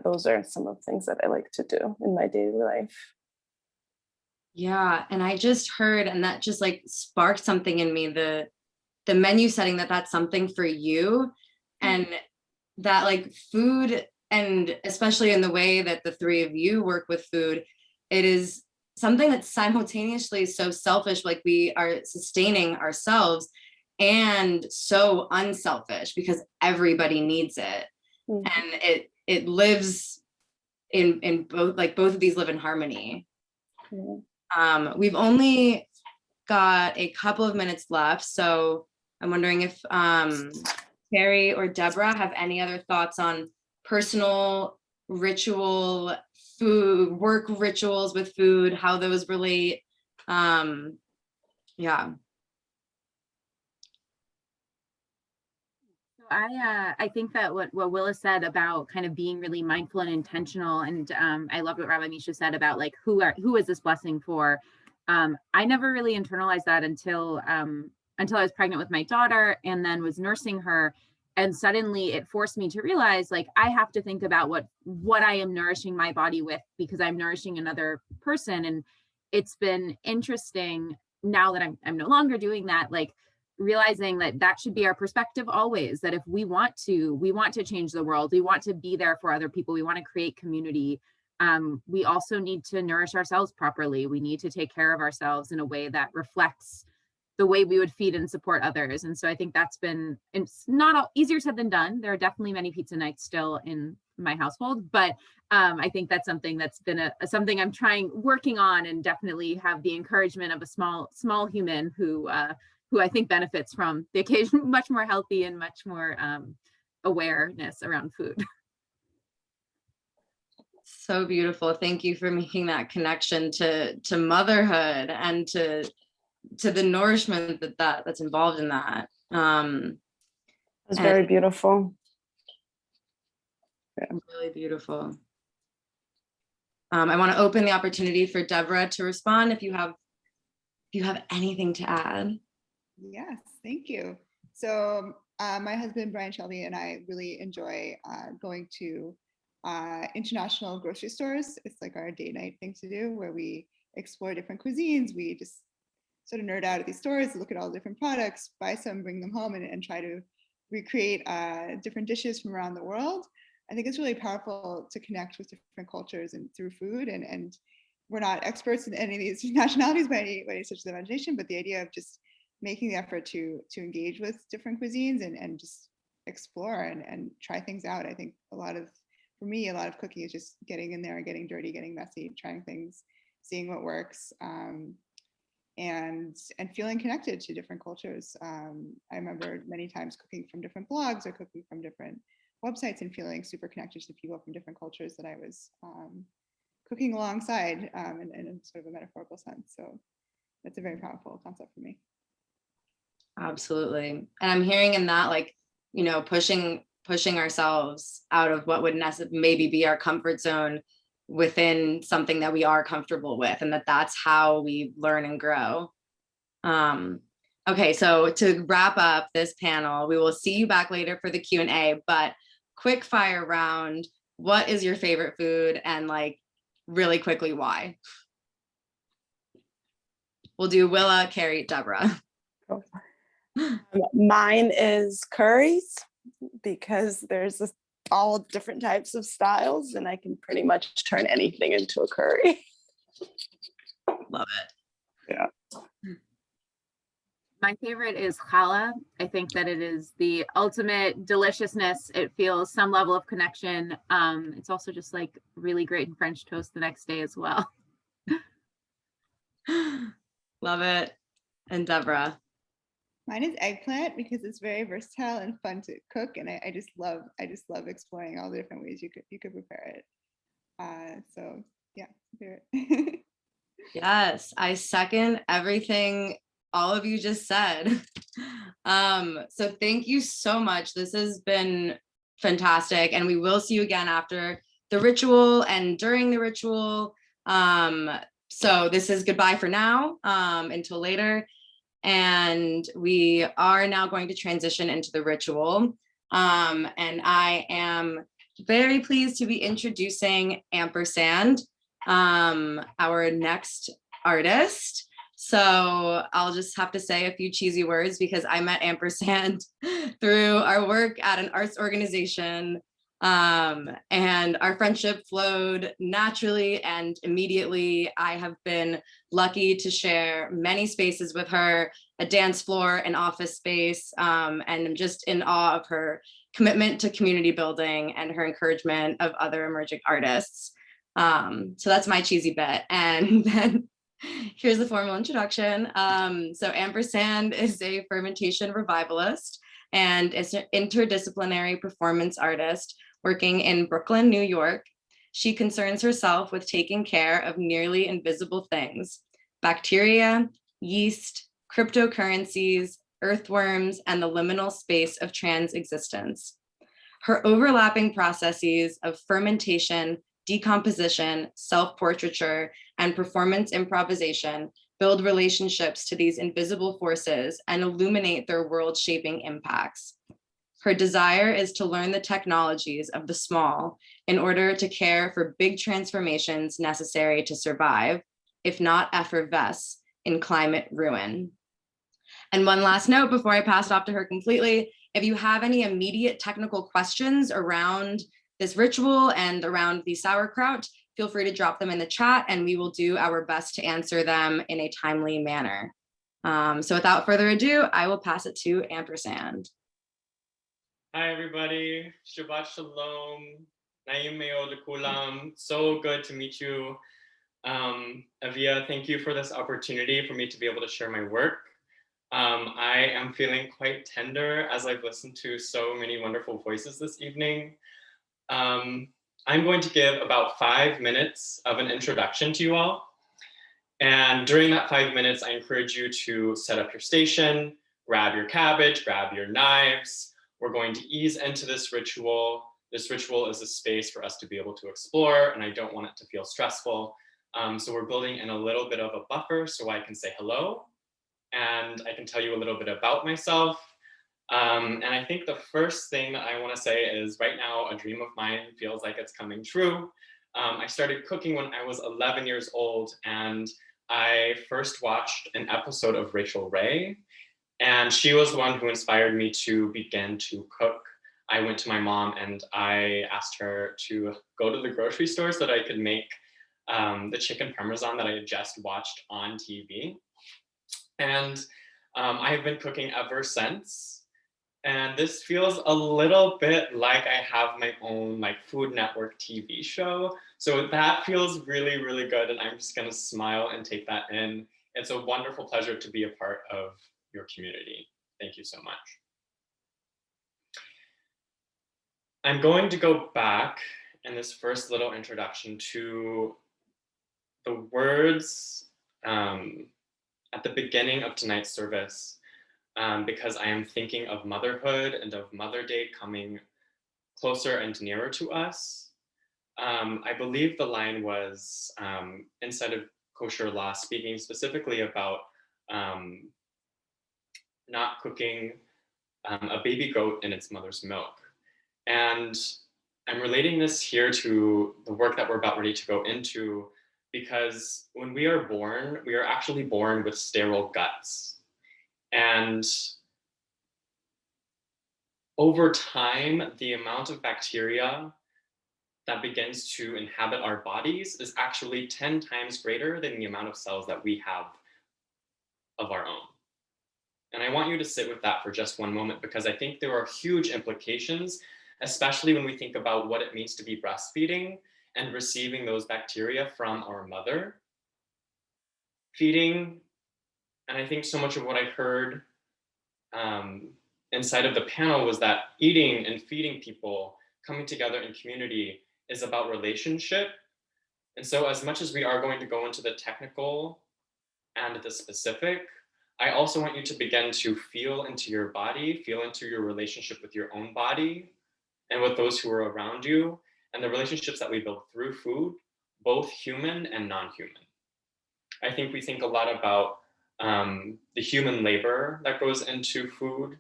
S9: Those are some of the things that I like to do in my daily life.
S6: Yeah, and I just heard, and that just like sparked something in me, the menu setting, that's something for you, and that like food, and especially in the way that the three of you work with food, it is something that's simultaneously so selfish, like we are sustaining ourselves, and so unselfish because everybody needs it. Mm-hmm. And it lives in both, like both of these live in harmony. Mm-hmm. We've only got a couple of minutes left, so I'm wondering if Terry or Deborah have any other thoughts on personal ritual, food, work rituals with food, how those relate.
S10: I think that what Willa said about kind of being really mindful and intentional, and I love what Rabbi Misha said about like who is this blessing for. I never really internalized that until I was pregnant with my daughter and then was nursing her, and suddenly it forced me to realize like I have to think about what I am nourishing my body with, because I'm nourishing another person. And it's been interesting now that I'm no longer doing that, like realizing that that should be our perspective always, that if we want to change the world, we want to be there for other people, we want to create community, we also need to nourish ourselves properly. We need to take care of ourselves in a way that reflects the way we would feed and support others. And so I think that's been, it's not all easier said than done. There are definitely many pizza nights still in my household, but I think that's something that's been something I'm working on, and definitely have the encouragement of a small human who I think benefits from the occasion, much more healthy and much more awareness around food.
S6: So beautiful. Thank you for making that connection to motherhood and to the nourishment that's involved in that.
S9: It's very beautiful.
S6: Yeah. Really beautiful. I want to open the opportunity for Deborah to respond if you have anything to add.
S11: Yes, thank you. So my husband, Brian Shelby, and I really enjoy going to international grocery stores. It's like our date night thing to do, where we explore different cuisines. We just sort of nerd out at these stores, look at all the different products, buy some, bring them home, and try to recreate different dishes from around the world. I think it's really powerful to connect with different cultures and through food. And we're not experts in any of these nationalities by any stretch of the imagination, but the idea of just making the effort to engage with different cuisines and just explore and try things out. I think for me, a lot of cooking is just getting in there and getting dirty, getting messy, trying things, seeing what works, and feeling connected to different cultures. I remember many times cooking from different blogs or cooking from different websites and feeling super connected to people from different cultures that I was cooking alongside in sort of a metaphorical sense. So that's a very powerful concept for me.
S6: Absolutely. And I'm hearing in that, like, pushing ourselves out of what would maybe be our comfort zone within something that we are comfortable with, and that's how we learn and grow. Okay, so to wrap up this panel, we will see you back later for the Q&A, but quick fire round. What is your favorite food, and like really quickly why? We'll do Willa, Carrie, Deborah.
S9: Mine is curries, because there's all different types of styles, and I can pretty much turn anything into a curry.
S6: Love it.
S9: Yeah.
S10: My favorite is challah. I think that it is the ultimate deliciousness. It feels some level of connection. It's also just like really great in French toast the next day as well.
S6: Love it. And Deborah?
S11: Mine is eggplant, because it's very versatile and fun to cook, and I just love exploring all the different ways you could prepare it. So yeah, favorite.
S6: Yes, I second everything all of you just said. So thank you so much. This has been fantastic, and we will see you again after the ritual and during the ritual. So this is goodbye for now, until later. And we are now going to transition into the ritual. And I am very pleased to be introducing Ampersand, our next artist. So I'll just have to say a few cheesy words, because I met Ampersand through our work at an arts organization. And our friendship flowed naturally and immediately. I have been lucky to share many spaces with her, a dance floor, an office space, and I'm just in awe of her commitment to community building and her encouragement of other emerging artists. So that's my cheesy bit. And then here's the formal introduction. So Ampersand is a fermentation revivalist and is an interdisciplinary performance artist working in Brooklyn, New York. She concerns herself with taking care of nearly invisible things: bacteria, yeast, cryptocurrencies, earthworms, and the liminal space of trans existence. Her overlapping processes of fermentation, decomposition, self-portraiture, and performance improvisation build relationships to these invisible forces and illuminate their world-shaping impacts. Her desire is to learn the technologies of the small in order to care for big transformations necessary to survive, if not effervesce, in climate ruin. And one last note before I pass it off to her completely, if you have any immediate technical questions around this ritual and around the sauerkraut, feel free to drop them in the chat and we will do our best to answer them in a timely manner. So without further ado, I will pass it to Ampersand.
S12: Hi, everybody. Shabbat Shalom. Naim meod lekulam. So good to meet you. Avia, thank you for this opportunity for me to be able to share my work. I am feeling quite tender as I've listened to so many wonderful voices this evening. I'm going to give about 5 minutes of an introduction to you all. And during that 5 minutes, I encourage you to set up your station, grab your cabbage, grab your knives. We're going to ease into this ritual. This ritual is a space for us to be able to explore, and I don't want it to feel stressful. So we're building in a little bit of a buffer so I can say hello, and I can tell you a little bit about myself. And I think the first thing that I want to say is right now, a dream of mine feels like it's coming true. I started cooking when I was 11 years old, and I first watched an episode of Rachel Ray. And she was the one who inspired me to begin to cook. I went to my mom and I asked her to go to the grocery store so that I could make the chicken parmesan that I had just watched on TV. And I have been cooking ever since. And this feels a little bit like I have my own Food Network TV show. So that feels really, really good. And I'm just gonna smile and take that in. It's a wonderful pleasure to be a part of your community. Thank you so much. I'm going to go back in this first little introduction to the words at the beginning of tonight's service, because I am thinking of motherhood and of Mother Day coming closer and nearer to us. I believe the line was inside of kosher law, speaking specifically about not cooking a baby goat in its mother's milk. And I'm relating this here to the work that we're about ready to go into, because when we are born, we are actually born with sterile guts. And over time, the amount of bacteria that begins to inhabit our bodies is actually 10 times greater than the amount of cells that we have of our own. And I want you to sit with that for just one moment, because I think there are huge implications, especially when we think about what it means to be breastfeeding and receiving those bacteria from our mother. Feeding, and I think so much of what I heard inside of the panel was that eating and feeding people, coming together in community, is about relationship. And so as much as we are going to go into the technical and the specific, I also want you to begin to feel into your body, feel into your relationship with your own body and with those who are around you, and the relationships that we build through food, both human and non-human. I think we think a lot about the human labor that goes into food.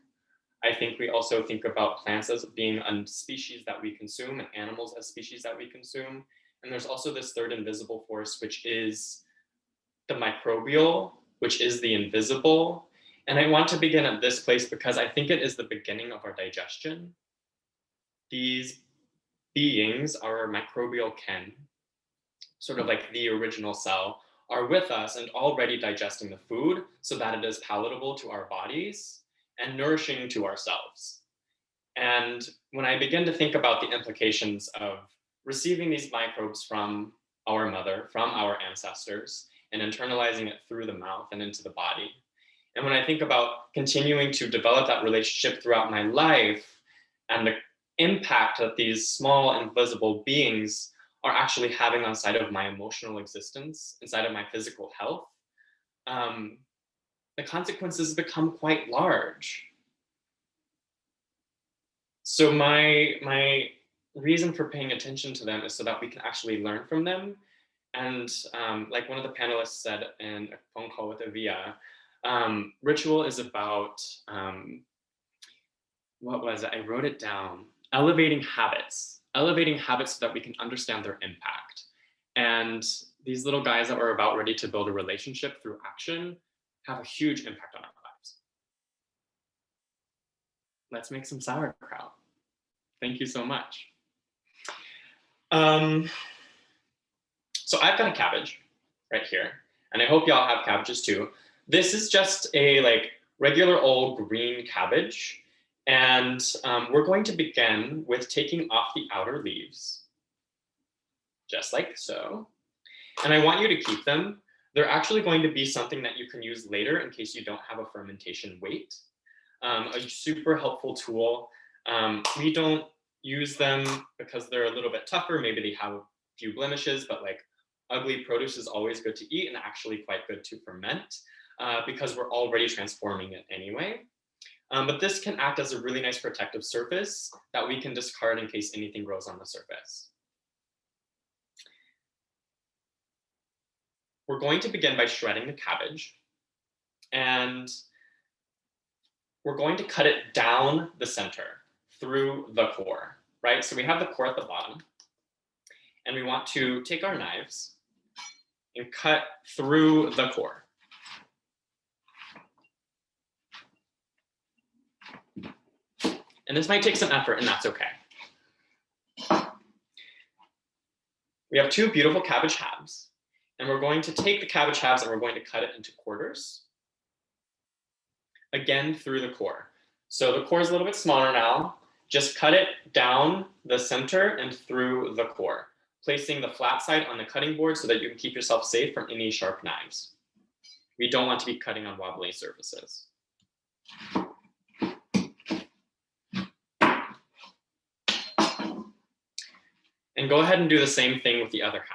S12: I think we also think about plants as being a species that we consume and animals as species that we consume. And there's also this third invisible force, which is the microbial, which is the invisible. And I want to begin at this place because I think it is the beginning of our digestion. These beings, our microbial kin, sort of like the original cell, are with us and already digesting the food so that it is palatable to our bodies and nourishing to ourselves. And when I begin to think about the implications of receiving these microbes from our mother, from our ancestors, and internalizing it through the mouth and into the body, and when I think about continuing to develop that relationship throughout my life and the impact that these small invisible beings are actually having on side of my emotional existence, inside of my physical health, the consequences become quite large. So my reason for paying attention to them is so that we can actually learn from them. And like one of the panelists said in a phone call with Avia, ritual is about, what was it? I wrote it down. Elevating habits so that we can understand their impact. And these little guys that were about ready to build a relationship through action have a huge impact on our lives. Let's make some sauerkraut. Thank you so much. So I've got a cabbage right here, and I hope y'all have cabbages too. This is just a like regular old green cabbage. And we're going to begin with taking off the outer leaves, just like so. And I want you to keep them. They're actually going to be something that you can use later in case you don't have a fermentation weight. A super helpful tool. We don't use them because they're a little bit tougher. Maybe they have a few blemishes, but like ugly produce is always good to eat and actually quite good to ferment because we're already transforming it anyway. But this can act as a really nice protective surface that we can discard in case anything grows on the surface. We're going to begin by shredding the cabbage, and we're going to cut it down the center through the core, right? So we have the core at the bottom, and we want to take our knives and cut through the core. And this might take some effort, and that's okay. We have two beautiful cabbage halves, and we're going to take the cabbage halves and we're going to cut it into quarters. Again, through the core. So the core is a little bit smaller now. Just cut it down the center and through the core, placing the flat side on the cutting board so that you can keep yourself safe from any sharp knives. We don't want to be cutting on wobbly surfaces. And go ahead and do the same thing with the other half.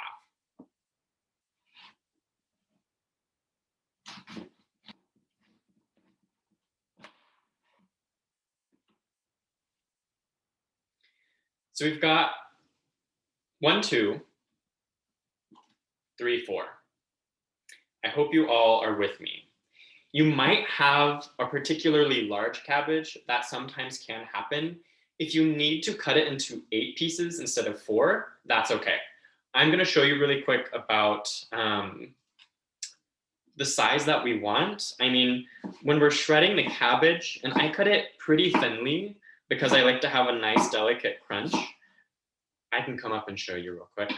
S12: So we've got 1, 2, 3, 4. I hope you all are with me. You might have a particularly large cabbage. That sometimes can happen. If you need to cut it into 8 pieces instead of 4, that's okay. I'm going to show you really quick about the size that we want. I mean, when we're shredding the cabbage, and I cut it pretty thinly because I like to have a nice delicate crunch. I can come up and show you real quick.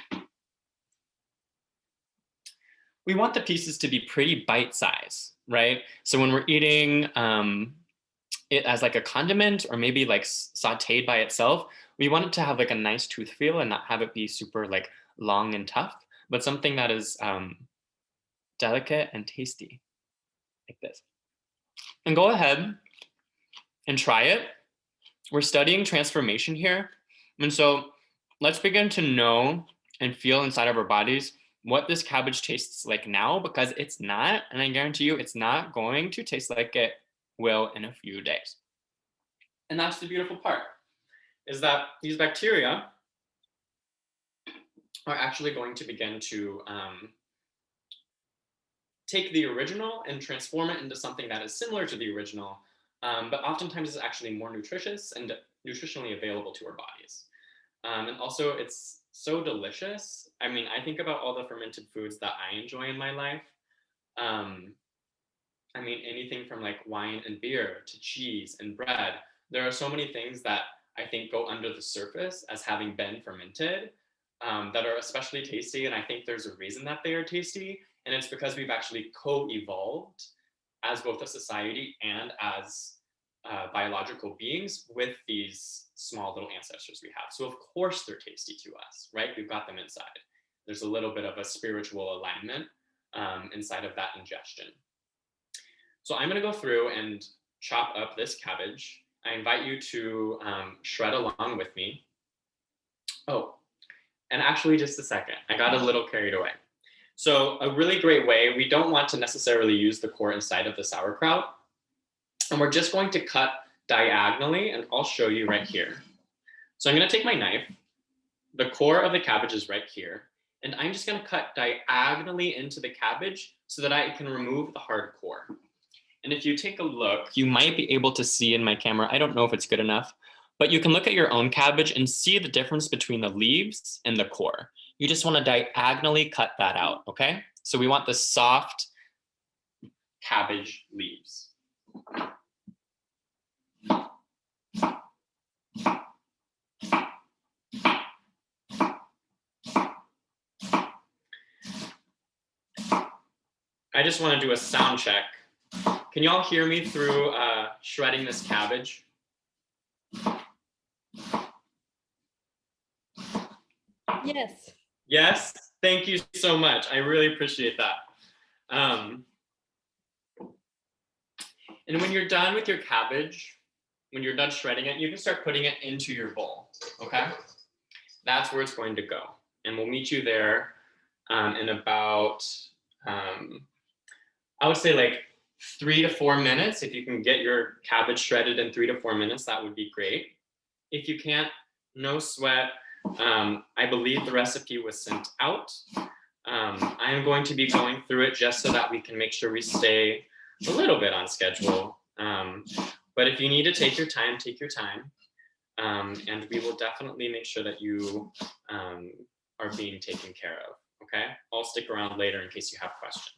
S12: We want the pieces to be pretty bite size, right? So when we're eating it as like a condiment or maybe like sauteed by itself, we want it to have like a nice tooth feel and not have it be super like long and tough, but something that is delicate and tasty, like this. And go ahead and try it. We're studying transformation here. And so let's begin to know and feel inside of our bodies what this cabbage tastes like now, because it's not, and I guarantee you it's not going to taste like it will in a few days. And that's the beautiful part, is that these bacteria are actually going to begin to take the original and transform it into something that is similar to the original, but oftentimes is actually more nutritious and nutritionally available to our bodies. And also it's so delicious. I mean, I think about all the fermented foods that I enjoy in my life. I mean, anything from like wine and beer to cheese and bread. There are so many things that I think go under the surface as having been fermented that are especially tasty. And I think there's a reason that they are tasty. And it's because we've actually co-evolved as both a society and as biological beings with these small little ancestors we have. So of course they're tasty to us, right? We've got them inside. There's a little bit of a spiritual alignment inside of that ingestion. So I'm gonna go through and chop up this cabbage. I invite you to shred along with me. Oh, and actually just a second, I got a little carried away. So a really great way, we don't want to necessarily use the core inside of the sauerkraut. And we're just going to cut diagonally, and I'll show you right here. So I'm going to take my knife. The core of the cabbage is right here. And I'm just going to cut diagonally into the cabbage so that I can remove the hard core. And if you take a look, you might be able to see in my camera, I don't know if it's good enough, but you can look at your own cabbage and see the difference between the leaves and the core. You just want to diagonally cut that out, okay? So we want the soft cabbage leaves. I just want to do a sound check. Can y'all hear me through shredding this cabbage?
S5: Yes.
S12: Yes, thank you so much. I really appreciate that. And when you're done with your cabbage, when you're done shredding it, you can start putting it into your bowl, okay? That's where it's going to go. And we'll meet you there in about, I would say like 3 to 4 minutes. If you can get your cabbage shredded in 3 to 4 minutes, that would be great. If you can't, no sweat. I believe the recipe was sent out. I am going to be going through it just so that we can make sure we stay a little bit on schedule. But if you need to take your time, take your time. And we will definitely make sure that you are being taken care of, okay? I'll stick around later in case you have questions.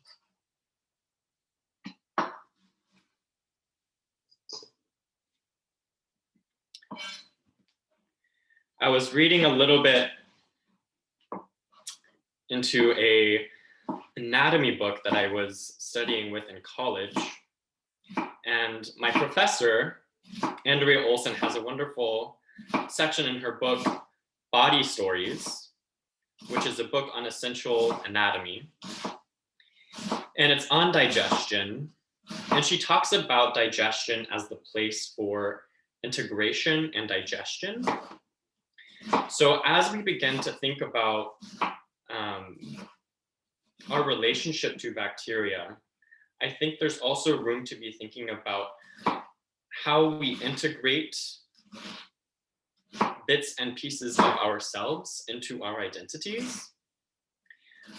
S12: I was reading a little bit into a anatomy book that I was studying with in college. And my professor, Andrea Olson, has a wonderful section in her book, Body Stories, which is a book on essential anatomy. And it's on digestion. And she talks about digestion as the place for integration and digestion. So as we begin to think about our relationship to bacteria, I think there's also room to be thinking about how we integrate bits and pieces of ourselves into our identities.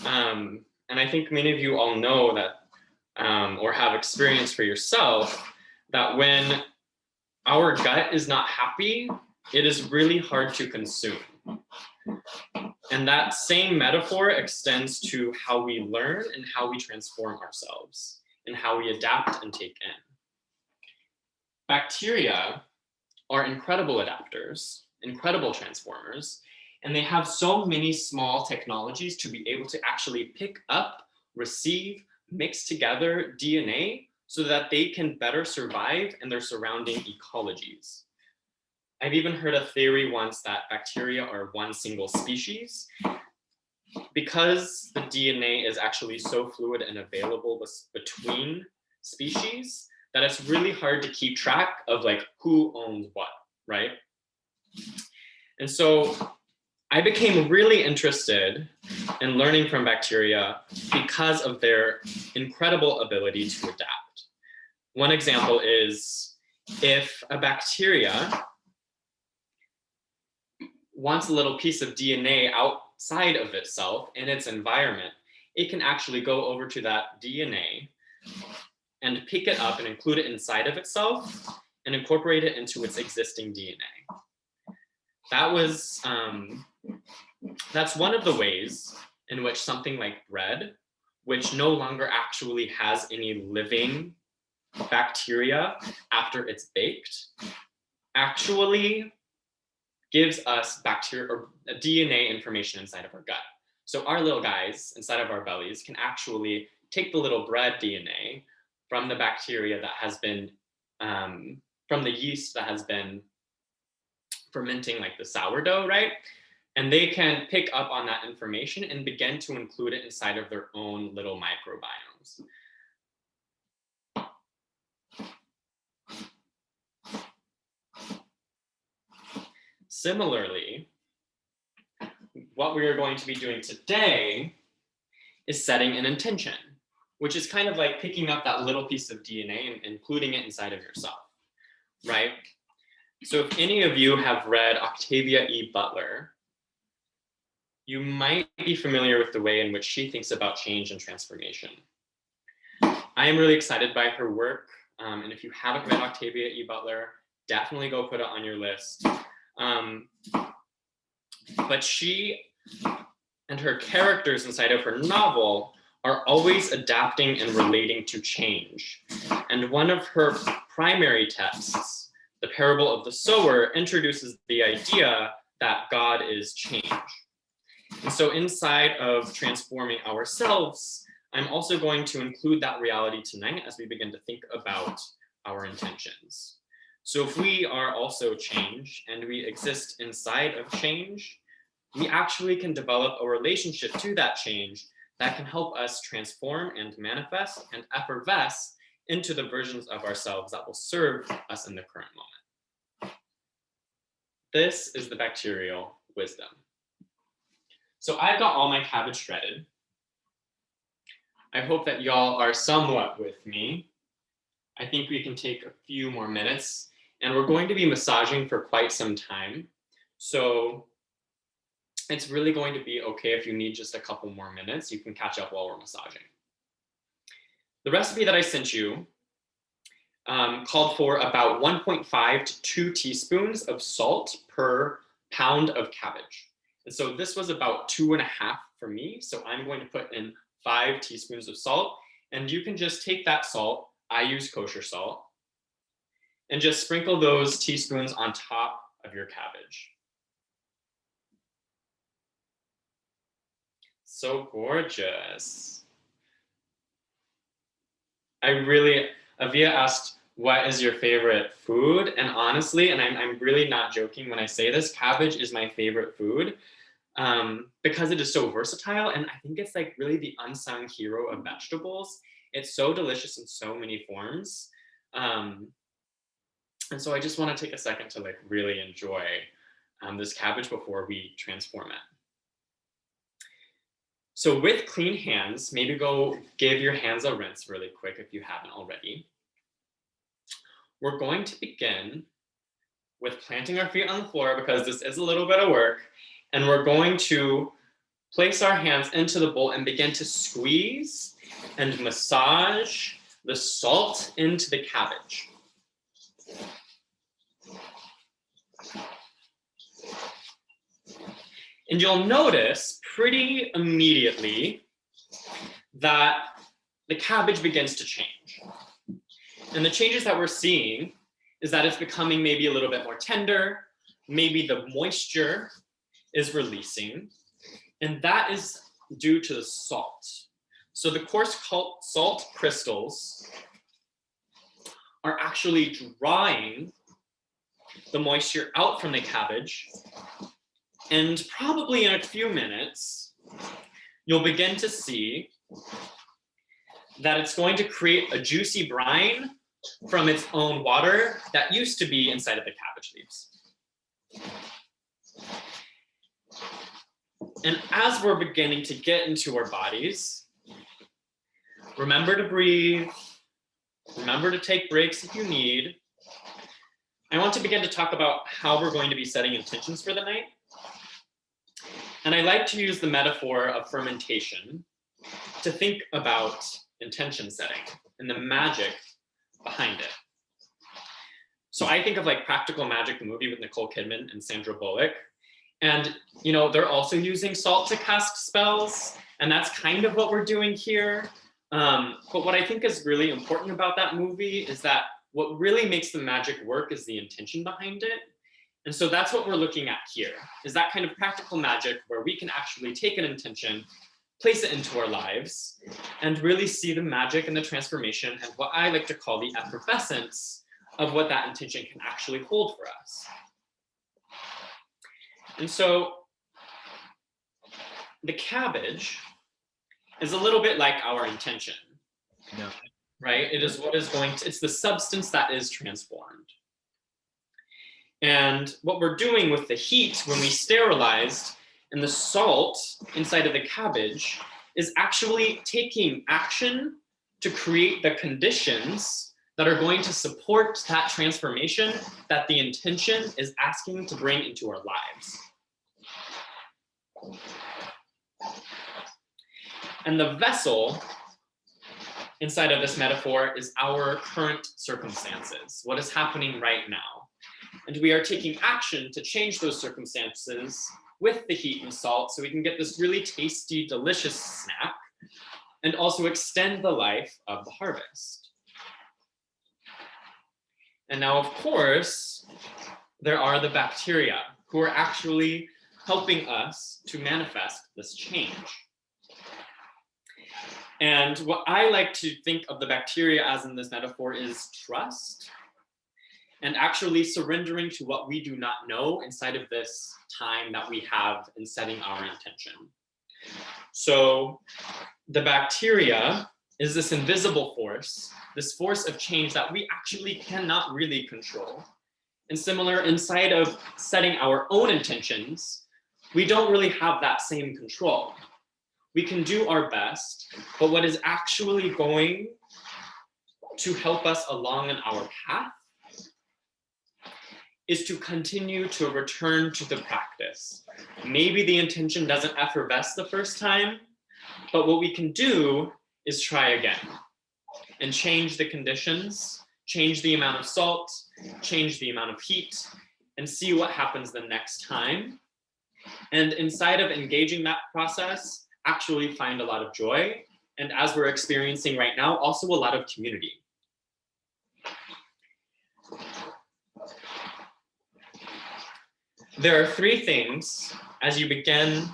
S12: And I think many of you all know that, or have experienced for yourself, that when our gut is not happy, it is really hard to consume. And that same metaphor extends to how we learn and how we transform ourselves and how we adapt and take in. Bacteria are incredible adapters, incredible transformers, and they have so many small technologies to be able to actually pick up, receive, mix together DNA so that they can better survive in their surrounding ecologies. I've even heard a theory once that bacteria are one single species. Because the DNA is actually so fluid and available between species, that it's really hard to keep track of like who owns what, right? And so I became really interested in learning from bacteria because of their incredible ability to adapt. One example is if a bacteria wants a little piece of DNA outside of itself in its environment, it can actually go over to that DNA and pick it up and include it inside of itself and incorporate it into its existing DNA. That's one of the ways in which something like bread, which no longer actually has any living bacteria after it's baked, actually gives us bacteria or DNA information inside of our gut. So our little guys inside of our bellies can actually take the little bread DNA from the bacteria that has been, from the yeast that has been fermenting like the sourdough, right? And they can pick up on that information and begin to include it inside of their own little microbiomes. Similarly, what we are going to be doing today is setting an intention, which is kind of like picking up that little piece of DNA and including it inside of yourself, right? So if any of you have read Octavia E. Butler, you might be familiar with the way in which she thinks about change and transformation. I am really excited by her work. And if you haven't read Octavia E. Butler, definitely go put it on your list. But she and her characters inside of her novel are always adapting and relating to change. And one of her primary texts, The Parable of the Sower, introduces the idea that God is change. And so inside of transforming ourselves, I'm also going to include that reality tonight as we begin to think about our intentions. So if we are also change and we exist inside of change, we actually can develop a relationship to that change that can help us transform and manifest and effervesce into the versions of ourselves that will serve us in the current moment. This is the bacterial wisdom. So I've got all my cabbage shredded. I hope that y'all are somewhat with me. I think we can take a few more minutes, and we're going to be massaging for quite some time. So it's really going to be okay if you need just a couple more minutes. You can catch up while we're massaging. The recipe that I sent you called for about 1.5 to 2 teaspoons of salt per pound of cabbage. And so this was about 2.5 for me. So I'm going to put in 5 teaspoons of salt, and you can just take that salt, I use kosher salt, and just sprinkle those teaspoons on top of your cabbage. So gorgeous. Avia asked, what is your favorite food? And honestly, and I'm really not joking when I say this, cabbage is my favorite food because it is so versatile. And I think it's like really the unsung hero of vegetables. It's so delicious in so many forms. And so I just want to take a second to like really enjoy this cabbage before we transform it. So with clean hands, maybe go give your hands a rinse really quick if you haven't already. We're going to begin with planting our feet on the floor because this is a little bit of work. And we're going to place our hands into the bowl and begin to squeeze and massage the salt into the cabbage. And you'll notice pretty immediately that the cabbage begins to change. And the changes that we're seeing is that it's becoming maybe a little bit more tender, maybe the moisture is releasing, and that is due to the salt. So the coarse salt crystals are actually drawing the moisture out from the cabbage. And probably in a few minutes, you'll begin to see that it's going to create a juicy brine from its own water that used to be inside of the cabbage leaves. And as we're beginning to get into our bodies, remember to breathe, remember to take breaks if you need. I want to begin to talk about how we're going to be setting intentions for the night. And I like to use the metaphor of fermentation to think about intention setting and the magic behind it. So I think of like Practical Magic, the movie with Nicole Kidman and Sandra Bullock. And, you know, they're also using salt to cast spells. And that's kind of what we're doing here. But what I think is really important about that movie is that what really makes the magic work is the intention behind it. And so that's what we're looking at here, is that kind of practical magic where we can actually take an intention, place it into our lives, and really see the magic and the transformation and what I like to call the effervescence of what that intention can actually hold for us. And so the cabbage is a little bit like our intention, right? It is what is going to, it's the substance that is transformed. And what we're doing with the heat when we sterilized and the salt inside of the cabbage is actually taking action to create the conditions that are going to support that transformation that the intention is asking to bring into our lives. And the vessel inside of this metaphor is our current circumstances, what is happening right now. And we are taking action to change those circumstances with the heat and salt so we can get this really tasty, delicious snack and also extend the life of the harvest. And now, of course, there are the bacteria who are actually helping us to manifest this change. And what I like to think of the bacteria as in this metaphor is trust and actually surrendering to what we do not know inside of this time that we have in setting our intention. So the bacteria is this invisible force, this force of change that we actually cannot really control. And similar, inside of setting our own intentions, we don't really have that same control. We can do our best, but what is actually going to help us along in our path is to continue to return to the practice. Maybe the intention doesn't effervesce the first time, but what we can do is try again and change the conditions, change the amount of salt, change the amount of heat, and see what happens the next time. And inside of engaging that process, actually find a lot of joy. And as we're experiencing right now, also a lot of community. There are three things as you begin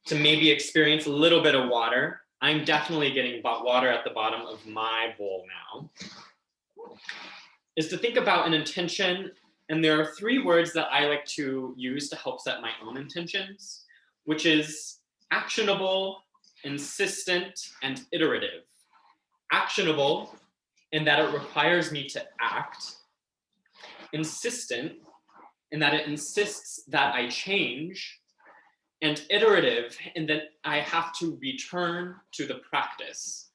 S12: to maybe experience a little bit of water. I'm definitely getting water at the bottom of my bowl now. Is to think about an intention, and there are three words that I like to use to help set my own intentions, which is actionable, insistent, and iterative. Actionable in that it requires me to act. Insistent in that it insists that I change. And iterative in that I have to return to the practice.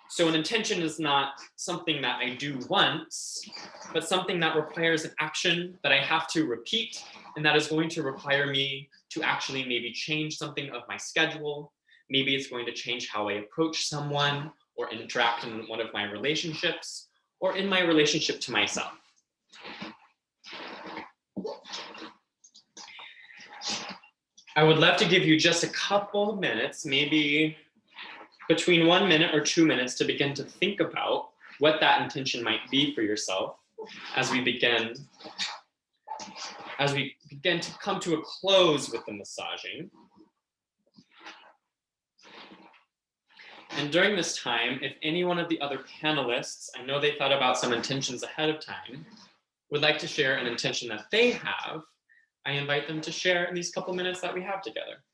S12: So an intention is not something that I do once, but something that requires an action that I have to repeat, and that is going to require me to actually maybe change something of my schedule. Maybe it's going to change how I approach someone or interact in one of my relationships or in my relationship to myself. I would love to give you just a couple minutes, maybe between 1 minute or 2 minutes, to begin to think about what that intention might be for yourself as we begin to come to a close with the massaging. And during this time, if any one of the other panelists, I know they thought about some intentions ahead of time, would like to share an intention that they have, I invite them to share in these couple minutes that we have together.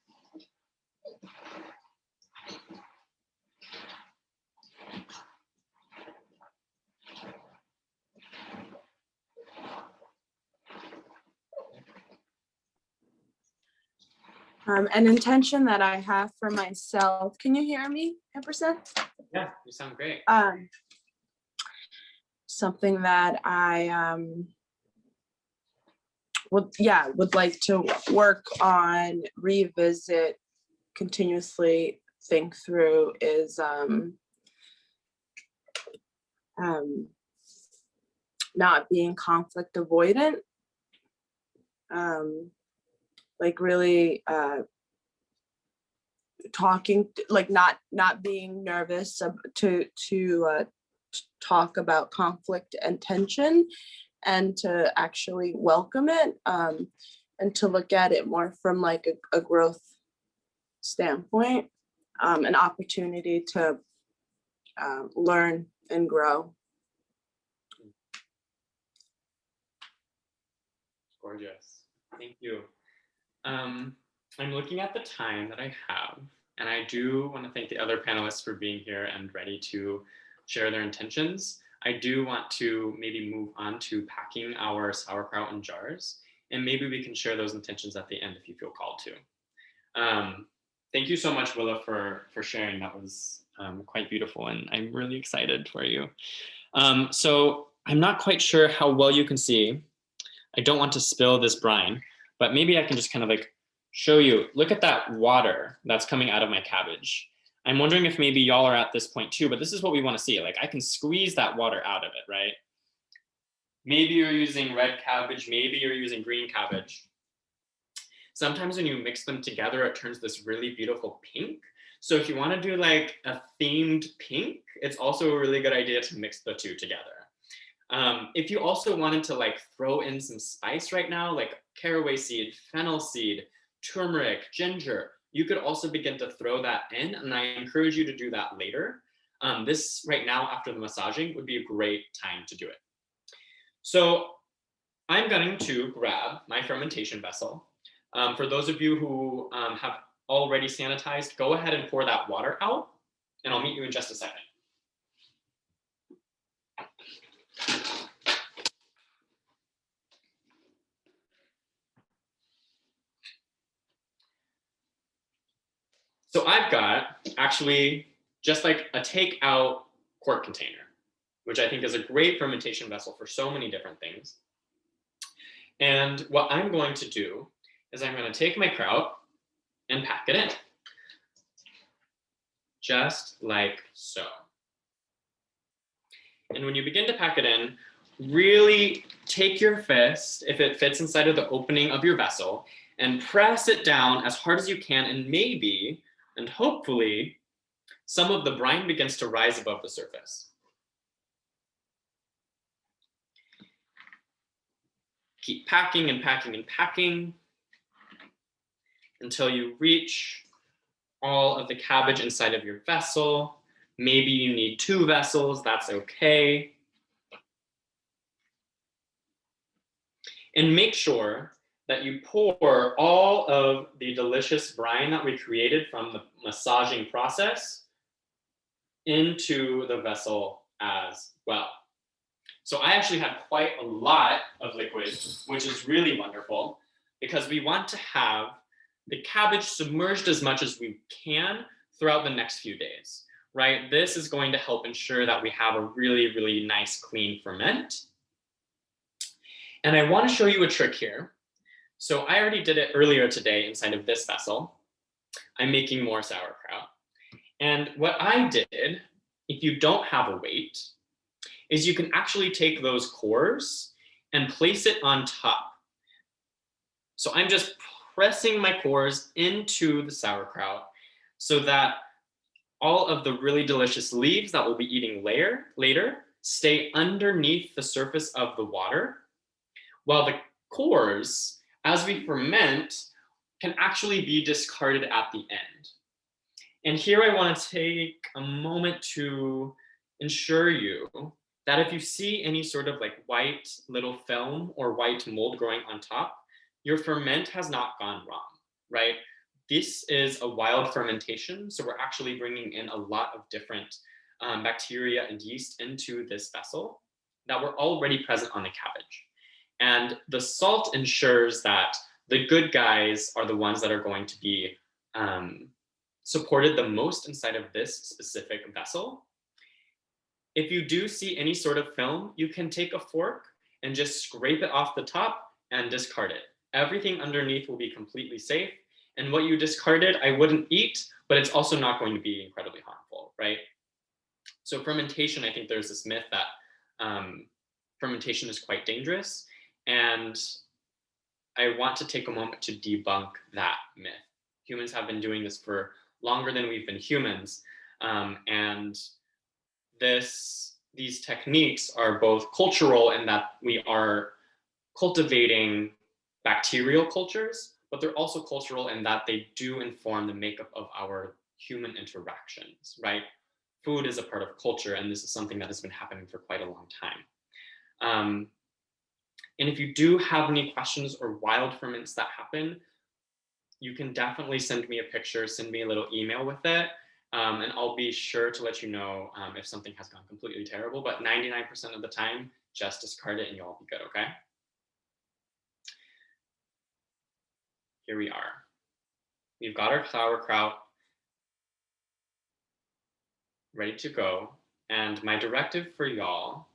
S9: An intention that I have for myself. Can you hear me, Ampersand?
S12: Yeah, you sound great.
S9: Something that I would like to work on, revisit, continuously think through is not being conflict avoidant. Like really talking, like not being nervous to talk about conflict and tension, and to actually welcome it, and to look at it more from like a growth standpoint, an opportunity to learn and grow.
S12: Gorgeous. Thank you. I'm looking at the time that I have, and I do want to thank the other panelists for being here and ready to share their intentions. I do want to maybe move on to packing our sauerkraut in jars, and maybe we can share those intentions at the end if you feel called to. Thank you so much, Willa, for sharing. That was quite beautiful, and I'm really excited for you. So I'm not quite sure how well you can see. I don't want to spill this brine, but maybe I can just kind of like show you. Look at that water that's coming out of my cabbage. I'm wondering if maybe y'all are at this point too, but this is what we want to see. Like I can squeeze that water out of it, right? Maybe you're using red cabbage, maybe you're using green cabbage. Sometimes when you mix them together, it turns this really beautiful pink. So if you want to do like a themed pink, it's also a really good idea to mix the two together. If you also wanted to like throw in some spice right now, like caraway seed, fennel seed, turmeric, ginger, you could also begin to throw that in, and I encourage you to do that later. This right now after the massaging would be a great time to do it. So I'm going to grab my fermentation vessel. For those of you who have already sanitized, go ahead and pour that water out, and I'll meet you in just a second. So I've got actually just like a takeout quart container, which I think is a great fermentation vessel for so many different things. And what I'm going to do is I'm going to take my kraut and pack it in. Just like so. And when you begin to pack it in, really take your fist, if it fits inside of the opening of your vessel, and press it down as hard as you can, and maybe, and hopefully, some of the brine begins to rise above the surface. Keep packing and packing and packing until you reach all of the cabbage inside of your vessel. Maybe you need 2 vessels, that's okay. And make sure that you pour all of the delicious brine that we created from the massaging process into the vessel as well. So I actually had quite a lot of liquid, which is really wonderful because we want to have the cabbage submerged as much as we can throughout the next few days, right? This is going to help ensure that we have a really, really nice, clean ferment. And I want to show you a trick here. So I already did it earlier today inside of this vessel. I'm making more sauerkraut. And what I did, if you don't have a weight, is you can actually take those cores and place it on top. So I'm just pressing my cores into the sauerkraut so that all of the really delicious leaves that we'll be eating later stay underneath the surface of the water, while the cores, as we ferment, can actually be discarded at the end. And here I want to take a moment to ensure you that if you see any sort of like white little film or white mold growing on top, your ferment has not gone wrong, right? This is a wild fermentation, so we're actually bringing in a lot of different bacteria and yeast into this vessel that were already present on the cabbage. And the salt ensures that the good guys are the ones that are going to be supported the most inside of this specific vessel. If you do see any sort of film, you can take a fork and just scrape it off the top and discard it. Everything underneath will be completely safe. And what you discarded, I wouldn't eat, but it's also not going to be incredibly harmful, right? So fermentation, I think there's this myth that fermentation is quite dangerous. And I want to take a moment to debunk that myth. Humans have been doing this for longer than we've been humans. And these techniques are both cultural in that we are cultivating bacterial cultures, but they're also cultural in that they do inform the makeup of our human interactions, right? Food is a part of culture, and this is something that has been happening for quite a long time. And if you do have any questions or wild ferments that happen, you can definitely send me a picture, send me a little email with it, and I'll be sure to let you know if something has gone completely terrible, but 99% of the time, just discard it and you'll all be good, okay? Here we are. We've got our sauerkraut ready to go. And my directive for y'all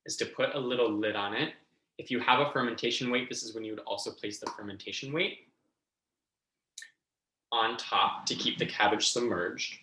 S12: is to put a little lid on it. If you have a fermentation weight, this is when you would also place the fermentation weight on top to keep the cabbage submerged.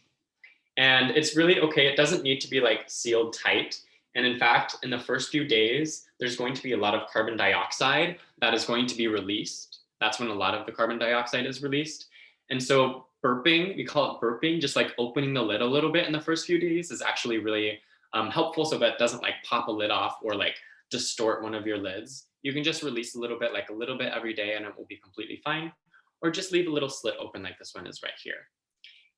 S12: And it's really okay. It doesn't need to be like sealed tight. And in fact, in the first few days, there's going to be a lot of carbon dioxide that is going to be released. That's when a lot of the carbon dioxide is released. And so burping, we call it burping, just like opening the lid a little bit in the first few days is actually really helpful, so that it doesn't like pop a lid off or like distort one of your lids. You can just release a little bit, like a little bit every day, and it will be completely fine. Or just leave a little slit open like this one is right here.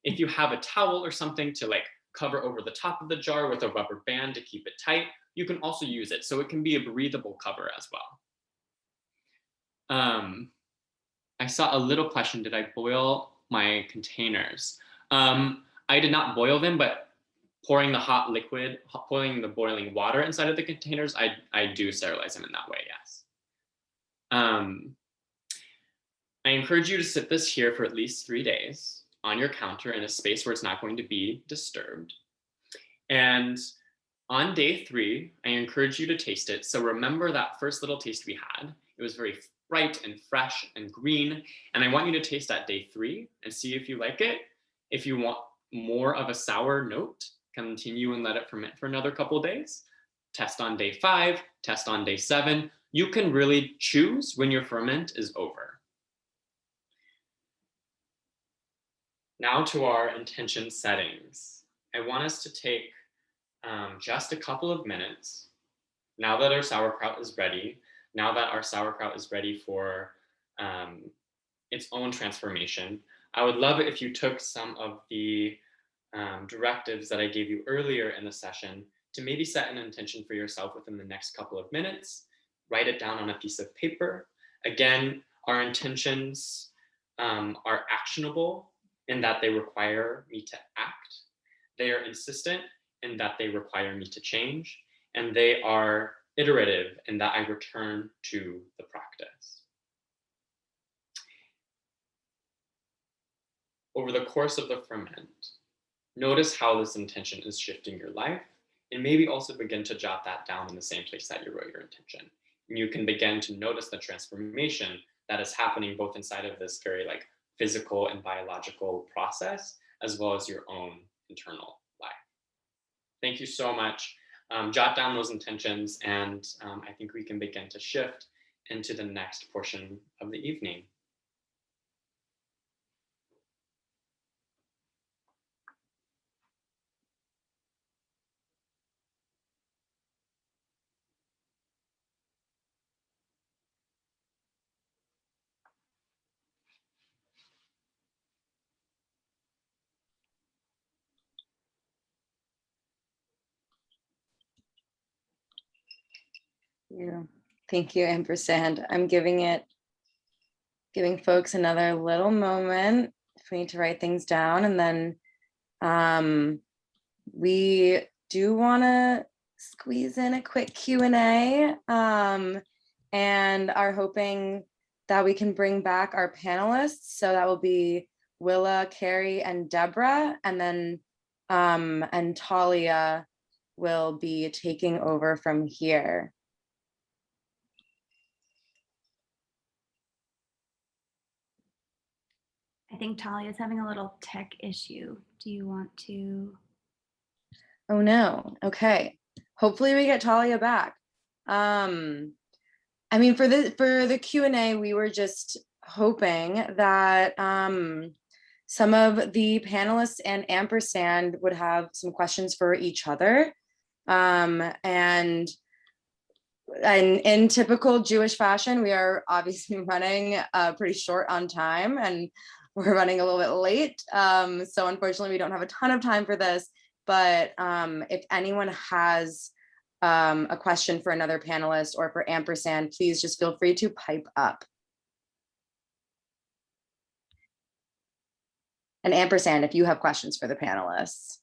S12: If you have a towel or something to like cover over the top of the jar with a rubber band to keep it tight, you can also use it. So it can be a breathable cover as well. I saw a little question, did I boil my containers? I did not boil them, but pouring the hot liquid, pouring the boiling water inside of the containers, I do sterilize them in that way, yes. I encourage you to sit this here for at least 3 days on your counter in a space where it's not going to be disturbed. And on day 3, I encourage you to taste it. So remember that first little taste we had. It was very bright and fresh and green. And I want you to taste that day 3 and see if you like it. If you want more of a sour note, continue and let it ferment for another couple of days. Test on day 5, test on day 7. You can really choose when your ferment is over. Now to our intention settings. I want us to take just a couple of minutes, now that our sauerkraut is ready, now that our sauerkraut is ready for its own transformation. I would love it if you took some of the directives that I gave you earlier in the session to maybe set an intention for yourself within the next couple of minutes, write it down on a piece of paper. Again, our intentions are actionable in that they require me to act. They are insistent in that they require me to change, and they are iterative in that I return to the practice. Over the course of the ferment, notice how this intention is shifting your life, and maybe also begin to jot that down in the same place that you wrote your intention. And you can begin to notice the transformation that is happening both inside of this very like physical and biological process, as well as your own internal life. Thank you so much. Jot down those intentions, and I think we can begin to shift into the next portion of the evening.
S6: Thank you, ampersand. I'm giving folks another little moment if we need to write things down, and then we do want to squeeze in a quick Q&A, and are hoping that we can bring back our panelists. So that will be Willa, Carrie, and Deborah, and then and Talia will be taking over from here.
S8: I think Talia is having a little tech issue. Do you want to?
S6: Oh no. Okay. Hopefully we get Talia back. I mean, for the Q&A, we were just hoping that some of the panelists and ampersand would have some questions for each other. And in typical Jewish fashion, we are obviously running pretty short on time, and we're running a little bit late. So unfortunately, we don't have a ton of time for this, but if anyone has a question for another panelist or for ampersand, please just feel free to pipe up. And ampersand, if you have questions for the panelists.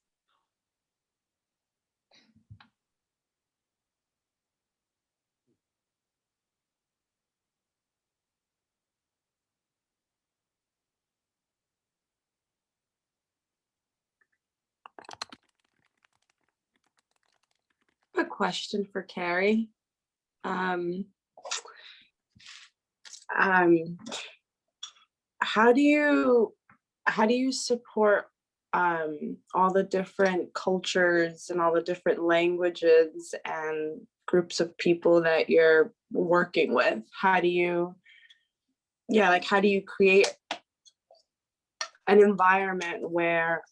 S9: question for Carrie. How do you support all the different cultures and all the different languages and groups of people that you're working with? How do you create an environment where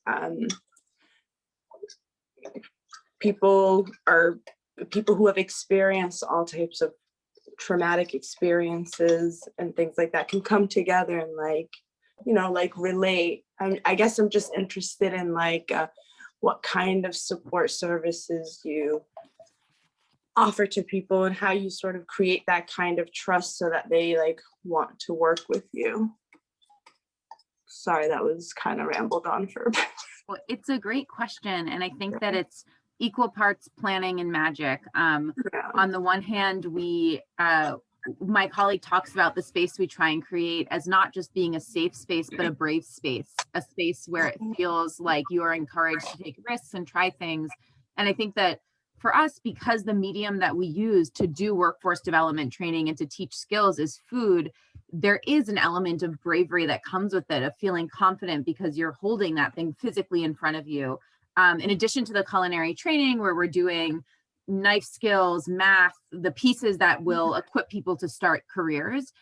S9: people who have experienced all types of traumatic experiences and things like that can come together and relate? I guess I'm just interested in what kind of support services you offer to people and how you sort of create that kind of trust so that they want to work with you. Sorry, that was kind of rambled on for a bit.
S10: Well, it's a great question. And I think that it's equal parts planning and magic. On the one hand, my colleague talks about the space we try and create as not just being a safe space, but a brave space, a space where it feels like you are encouraged to take risks and try things. And I think that for us, because the medium that we use to do workforce development training and to teach skills is food, there is an element of bravery that comes with it, of feeling confident because you're holding that thing physically in front of you. In addition to the culinary training where we're doing knife skills, math, the pieces that will equip people to start careers,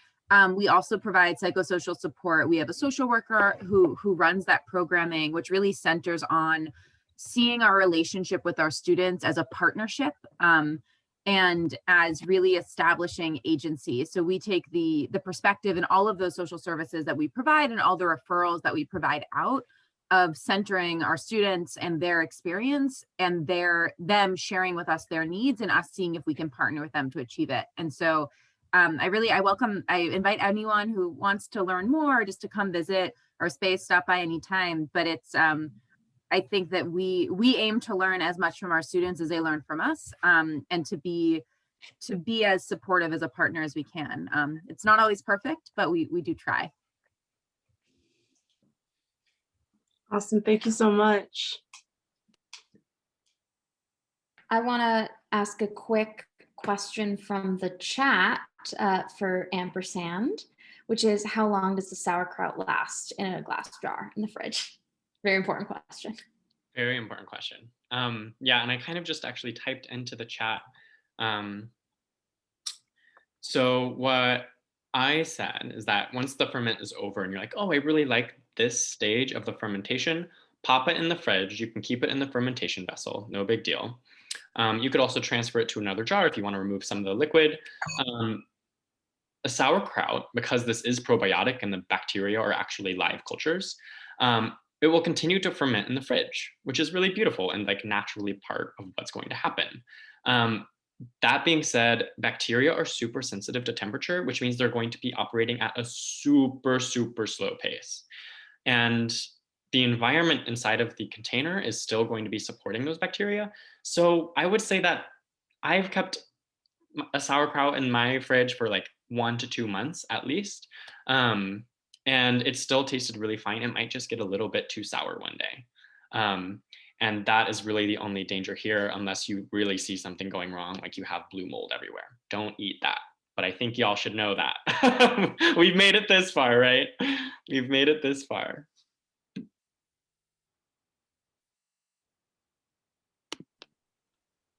S10: we also provide psychosocial support. We have a social worker who runs that programming, which really centers on seeing our relationship with our students as a partnership and as really establishing agency. So we take the perspective in all of those social services that we provide and all the referrals that we provide out of centering our students and their experience and them sharing with us their needs and us seeing if we can partner with them to achieve it. And so I invite anyone who wants to learn more just to come visit our space, stop by anytime. But it's I think that we aim to learn as much from our students as they learn from us, and to be as supportive as a partner as we can. It's not always perfect, but we do try.
S9: Awesome. Thank you so much.
S7: I want to ask a quick question from the chat for Ampersand, which is, how long does the sauerkraut last in a glass jar in the fridge? Very important question.
S12: Very important question. Yeah, and I kind of just actually typed into the chat. So what I said is that once the ferment is over and you're like, oh, I really like this stage of the fermentation, pop it in the fridge. You can keep it in the fermentation vessel, no big deal. You could also transfer it to another jar if you want to remove some of the liquid. A sauerkraut, because this is probiotic and the bacteria are actually live cultures, it will continue to ferment in the fridge, which is really beautiful and naturally part of what's going to happen. That being said, bacteria are super sensitive to temperature, which means they're going to be operating at a super, super slow pace. And the environment inside of the container is still going to be supporting those bacteria. So I would say that I've kept a sauerkraut in my fridge for 1 to 2 months at least. And it still tasted really fine. It might just get a little bit too sour one day. And that is really the only danger here, unless you really see something going wrong, like you have blue mold everywhere. Don't eat that. But I think y'all should know that. We've made it this far, right? We've made it this far.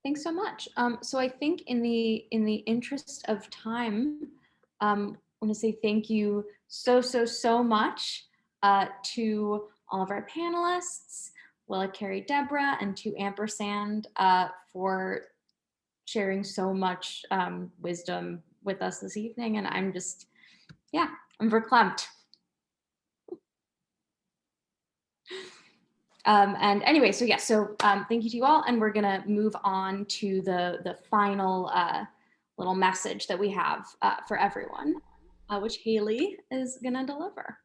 S7: Thanks so much. So I think in the interest of time, I want to say thank you so much to all of our panelists, Willa, Carrie, Deborah, and to Ampersand for sharing so much wisdom with us this evening. And I'm just, I'm verklempt. And anyway, so thank you to you all, and we're gonna move on to the final little message that we have for everyone, which Haley is gonna deliver.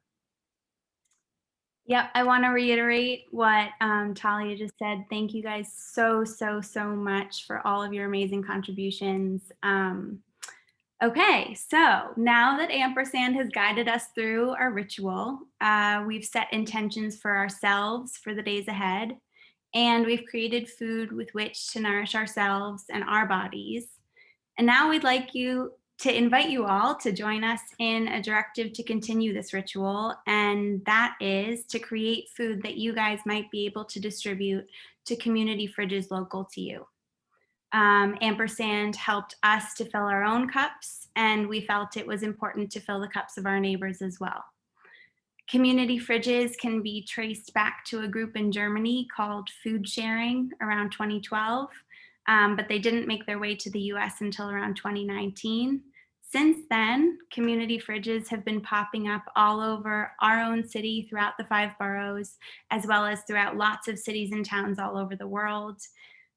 S8: Yep, I want to reiterate what Talia just said. Thank you guys so much for all of your amazing contributions. Okay, so now that Ampersand has guided us through our ritual, we've set intentions for ourselves for the days ahead. and we've created food with which to nourish ourselves and our bodies. And now we'd like to invite you all to join us in a directive to continue this ritual, and that is to create food that you guys might be able to distribute to community fridges local to you. Ampersand helped us to fill our own cups, and we felt it was important to fill the cups of our neighbors as well. Community fridges can be traced back to a group in Germany called Food Sharing around 2012, but they didn't make their way to the US until around 2019. Since then, community fridges have been popping up all over our own city throughout the 5 boroughs, as well as throughout lots of cities and towns all over the world.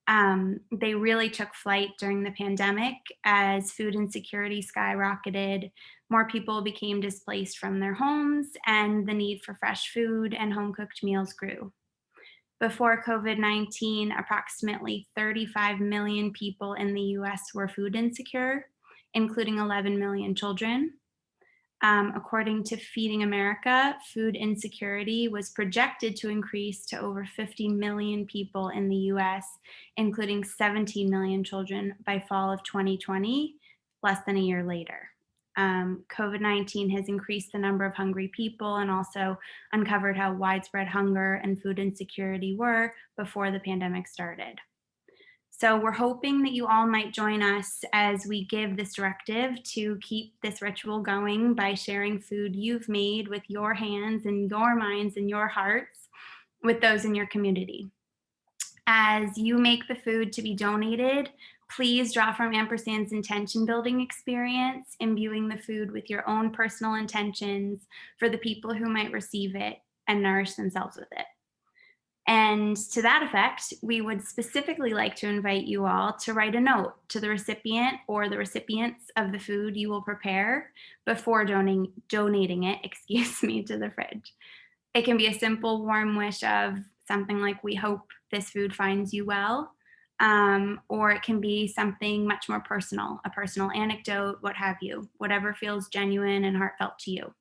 S8: They really took flight during the pandemic as food insecurity skyrocketed, more people became displaced from their homes, and the need for fresh food and home-cooked meals grew. Before COVID-19, approximately 35 million people in the US were food insecure, including 11 million children. According to Feeding America, food insecurity was projected to increase to over 50 million people in the US, including 17 million children by fall of 2020, less than a year later. COVID-19 has increased the number of hungry people and also uncovered how widespread hunger and food insecurity were before the pandemic started. So we're hoping that you all might join us as we give this directive to keep this ritual going by sharing food you've made with your hands and your minds and your hearts with those in your community. As you make the food to be donated, please draw from Ampersand's intention building experience, imbuing the food with your own personal intentions for the people who might receive it and nourish themselves with it. And to that effect, we would specifically like to invite you all to write a note to the recipient or the recipients of the food you will prepare before donating it, to the fridge. It can be a simple, warm wish of something like, "We hope this food finds you well," or it can be something much more personal, a personal anecdote, what have you, whatever feels genuine and heartfelt to you.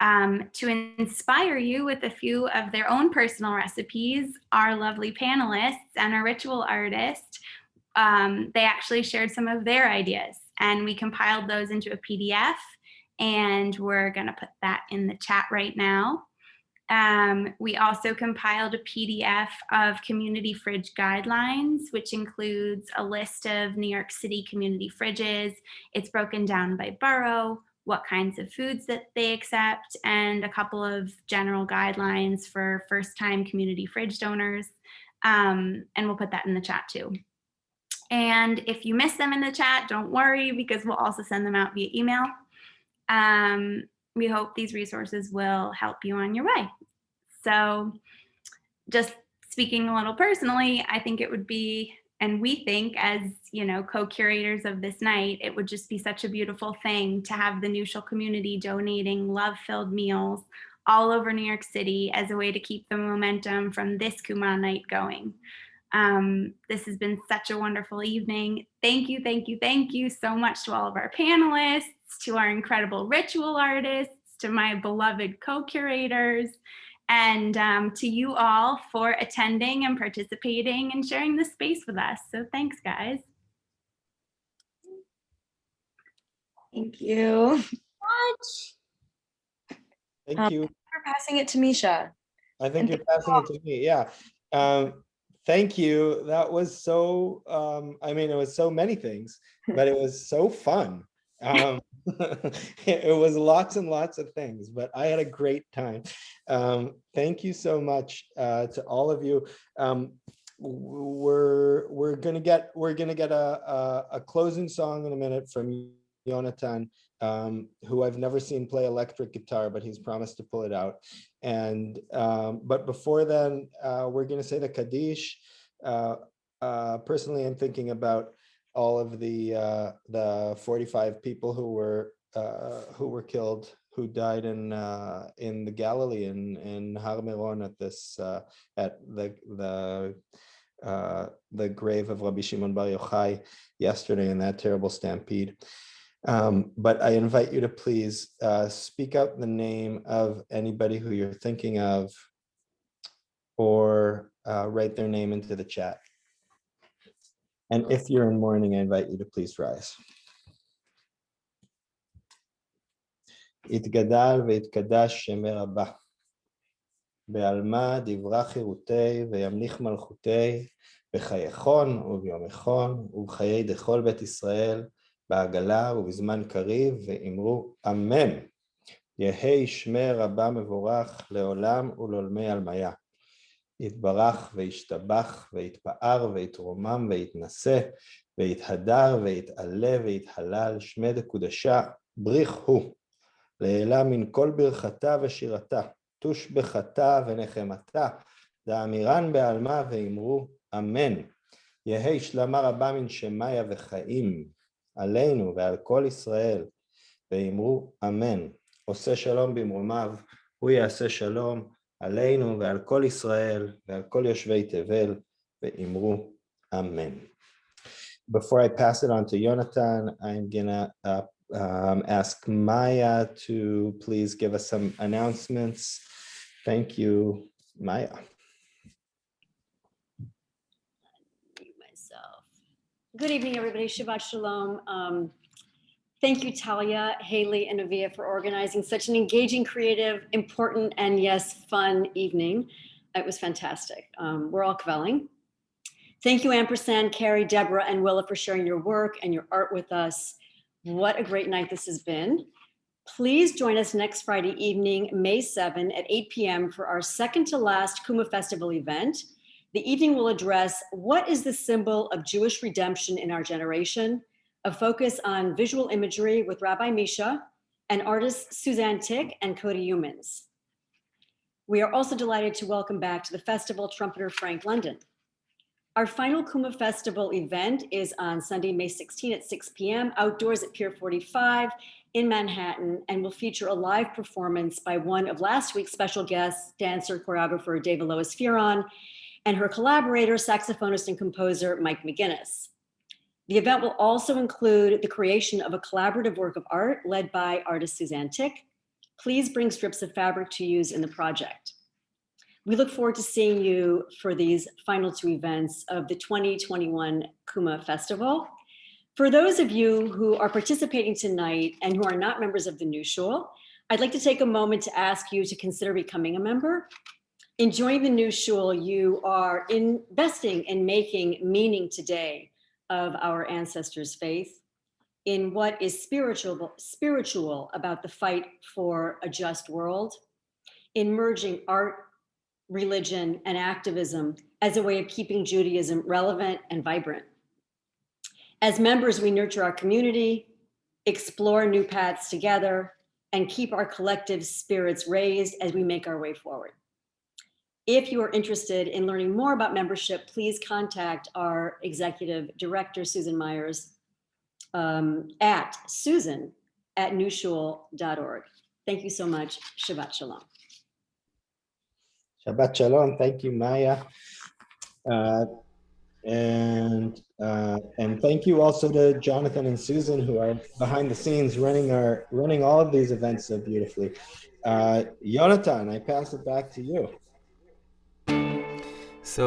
S8: To inspire you with a few of their own personal recipes, our lovely panelists and our ritual artist, they actually shared some of their ideas, and we compiled those into a PDF, and we're gonna put that in the chat right now. We also compiled a PDF of community fridge guidelines, which includes a list of New York City community fridges. It's broken down by borough, what kinds of foods that they accept, and a couple of general guidelines for first-time community fridge donors. And we'll put that in the chat too. And if you miss them in the chat, don't worry, because we'll also send them out via email. We hope these resources will help you on your way. So just speaking a little personally, I think it would be, and we think as, co-curators of this night, it would just be such a beautiful thing to have the Nushel community donating love-filled meals all over New York City as a way to keep the momentum from this Kumah night going. This has been such a wonderful evening. Thank you, thank you, thank you so much to all of our panelists, to our incredible ritual artists, to my beloved co-curators, and to you all for attending and participating and sharing this space with us. So thanks, guys.
S6: Thank you.
S2: Thank you.
S6: For passing it to Misha.
S2: I think you're passing it to me. Yeah. Thank you. That was so, it was so many things, but it was so fun. It was lots and lots of things, but I had a great time. Thank you so much to all of you. We're gonna get a closing song in a minute from Jonathan, who I've never seen play electric guitar, but he's promised to pull it out. And but before then, we're gonna say the Kaddish. Personally, I'm thinking about all of the 45 people who were killed, who died in the Galilee in Har Meron at this at the grave of Rabbi Shimon Bar Yochai yesterday in that terrible stampede. But I invite you to please speak out the name of anybody who you're thinking of, or write their name into the chat. And if you're in mourning, I invite you to please rise. יתגדל ויתקדש שמי רבה. בעלמא דברה חירותי וימליך מלכותי בחייכון וביומכון ובחיי דכל בית ישראל בעגלה ובזמן קריב ואמרו אמן. יהי שמי רבה מבורך לעולם ולעולמי עלמיה. יתברך וישתבח ויתפאר ויתרומם ויתנשא ויתהדר ויתעלה ויתהלל שמי דקודשה בריך הוא. לעילה מן כל ברכתה ושירתה, תושבחתה ונחמתה, דאמירן בעלמה ואמרו אמן. יהי שלמה רבה מן שמיה וחיים עלינו ועל כל ישראל, ואמרו אמן. עושה שלום במרומיו, הוא יעשה שלום עלינו ועל כל ישראל ועל כל יושבי תבל, ואמרו אמן. Before I pass it on to Jonathan, I'm gonna ask Maya to please give us some announcements. Thank you, Maya.
S13: Good evening, everybody. Shabbat Shalom. Thank you, Talia, Haley, and Avia for organizing such an engaging, creative, important, and yes, fun evening. It was fantastic. We're all kvelling. Thank you, Ampersand, Carrie, Deborah, and Willa for sharing your work and your art with us. What a great night this has been. Please join us next Friday evening, May 7 at 8 p.m. for our second to last Kumah Festival event. The evening will address what is the symbol of Jewish redemption in our generation, a focus on visual imagery with Rabbi Misha and artists Suzanne Tick and Cody Humans. We are also delighted to welcome back to the festival trumpeter Frank London. Our final Kumah Festival event is on Sunday, May 16 at 6 p.m. outdoors at Pier 45 in Manhattan, and will feature a live performance by one of last week's special guests, dancer, choreographer Dava Lois Fearon, and her collaborator, saxophonist and composer Mike McGinnis. The event will also include the creation of a collaborative work of art led by artist Suzanne Tick. Please bring strips of fabric to use in the project. We look forward to seeing you for these final two events of the 2021 Kumah Festival. For those of you who are participating tonight and who are not members of the New Shul, I'd like to take a moment to ask you to consider becoming a member. In joining the New Shul, you are investing in making meaning today of our ancestors' faith, in what is spiritual about the fight for a just world, in merging art, religion, and activism as a way of keeping Judaism relevant and vibrant. As members, we nurture our community, explore new paths together, and keep our collective spirits raised as we make our way forward. If you are interested in learning more about membership, please contact our executive director, Susan Myers, at susan@newshul.org. Thank you so much. Shabbat Shalom.
S2: Shabbat Shalom. Thank you, Maya. And thank you also to Jonathan and Susan, who are behind the scenes running all of these events so beautifully. Jonathan, I pass it back to you.
S1: So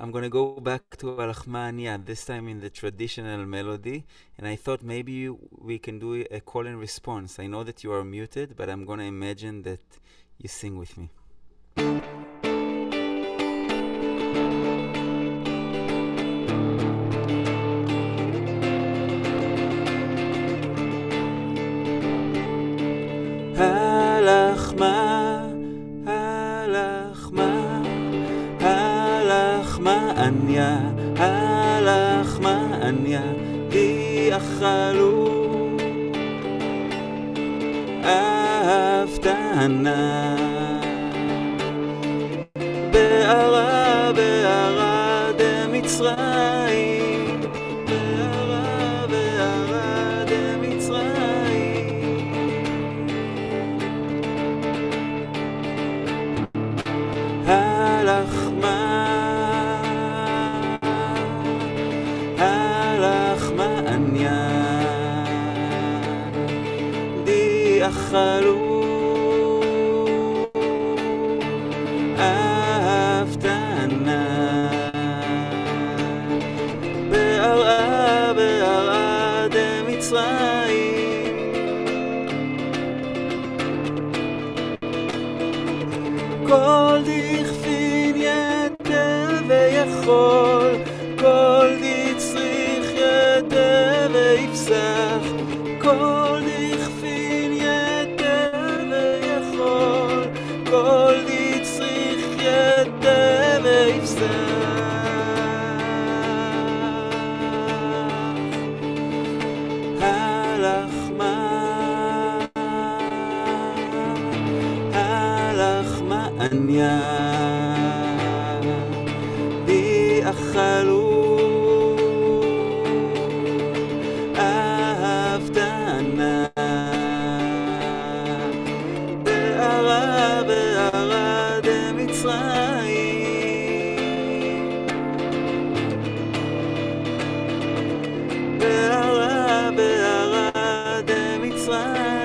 S1: I'm going to go back to Al-Ahmania, this time in the traditional melody, and I thought maybe we can do a call and response. I know that you are muted, but I'm going to imagine that you sing with me. Anya, halachma anya, di achalu, aftana, be'ara, be'ara de Mitzrayim, be'ara, be'ara de Mitzrayim. Halachma אכלו אהבתנה כל דכפין יתה ויכול, כל דצריך יתה ויפסח, כל דכפין יתה ויכול, כל דצריך יתה ויפסח. עניה בי אכלו אהבתנה בערה בערה דמצרים, בערה בערה דמצרים.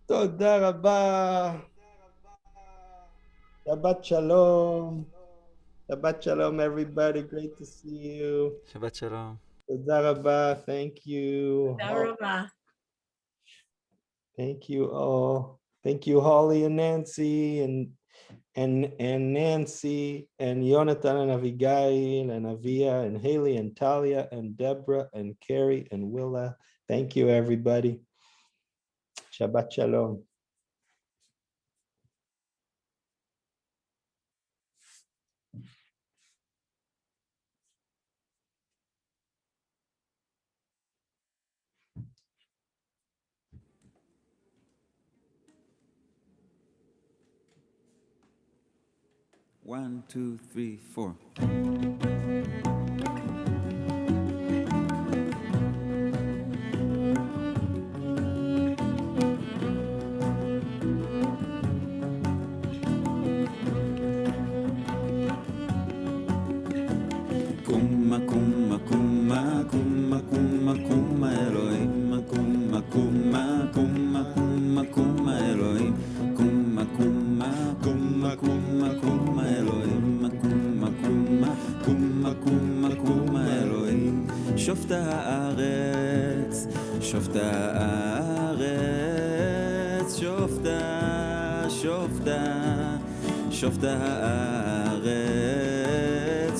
S2: תודה רבה. Shabbat shalom. Shabbat shalom, everybody. Great to see you.
S1: Shabbat shalom.
S2: תודה רבה. Thank you.
S13: תודה רבה.
S2: Thank you all. Thank you, Holly and Nancy and Nancy and Yonatan and Abigail and Avia and Haley and Talia and Deborah and Carrie and Willa. Thank you, everybody. Shabbat shalom.
S1: One, two, three, four. Kumah, kumah, kumah, kumah, kumah, kumah, Elohim. Kumah, kumah, kumah, kumah, kumah, Elohim. Kumah, kumah, kumah, kumah, kumah, Elohim. Kumah, kumah, kumah, kumah, kumah, Elohim. שופטי הארץ, שופטי הארץ, שופטי, שופטי, שופטי הארץ,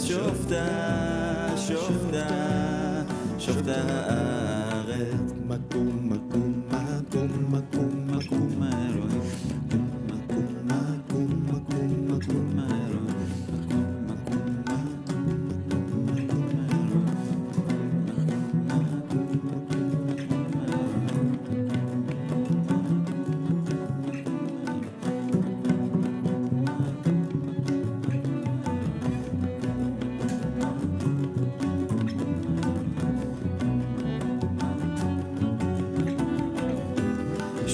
S1: שופטי, שופטי, שופטי הארץ. מקום, מקום, מקום, מקום, מקום, אלוהים. מקום, מקום, מקום, מקום, אלוהים.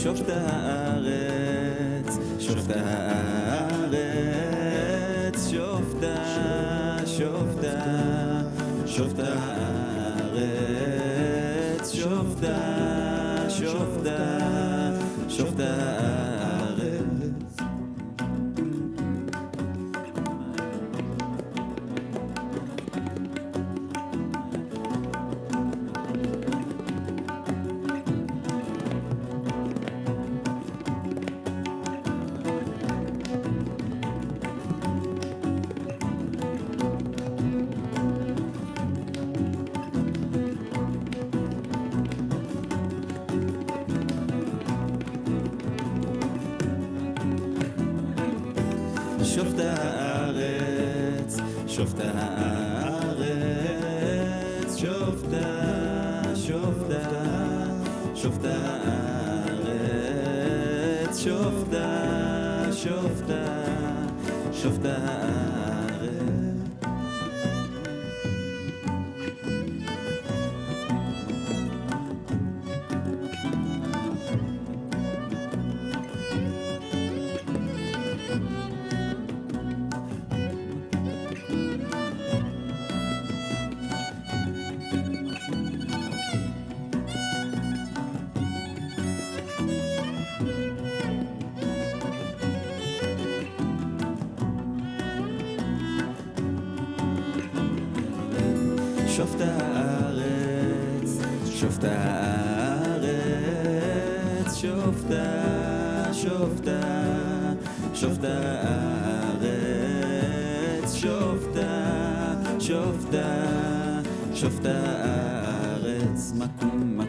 S1: שופטי הארץ, שופטי הארץ, שופטי, שופטי, שופטי הארץ, שופטי, שופטי, שופטי הארץ. שופטי הארץ, שופטי הארץ, שופטי, שופטי, שופטי הארץ, שופטי, שופטי, שופטי הארץ. שופטה הארץ, שופטה הארץ, שופטה, שופטה, שופטה הארץ, שופטה, שופטה, שופטה הארץ, מקום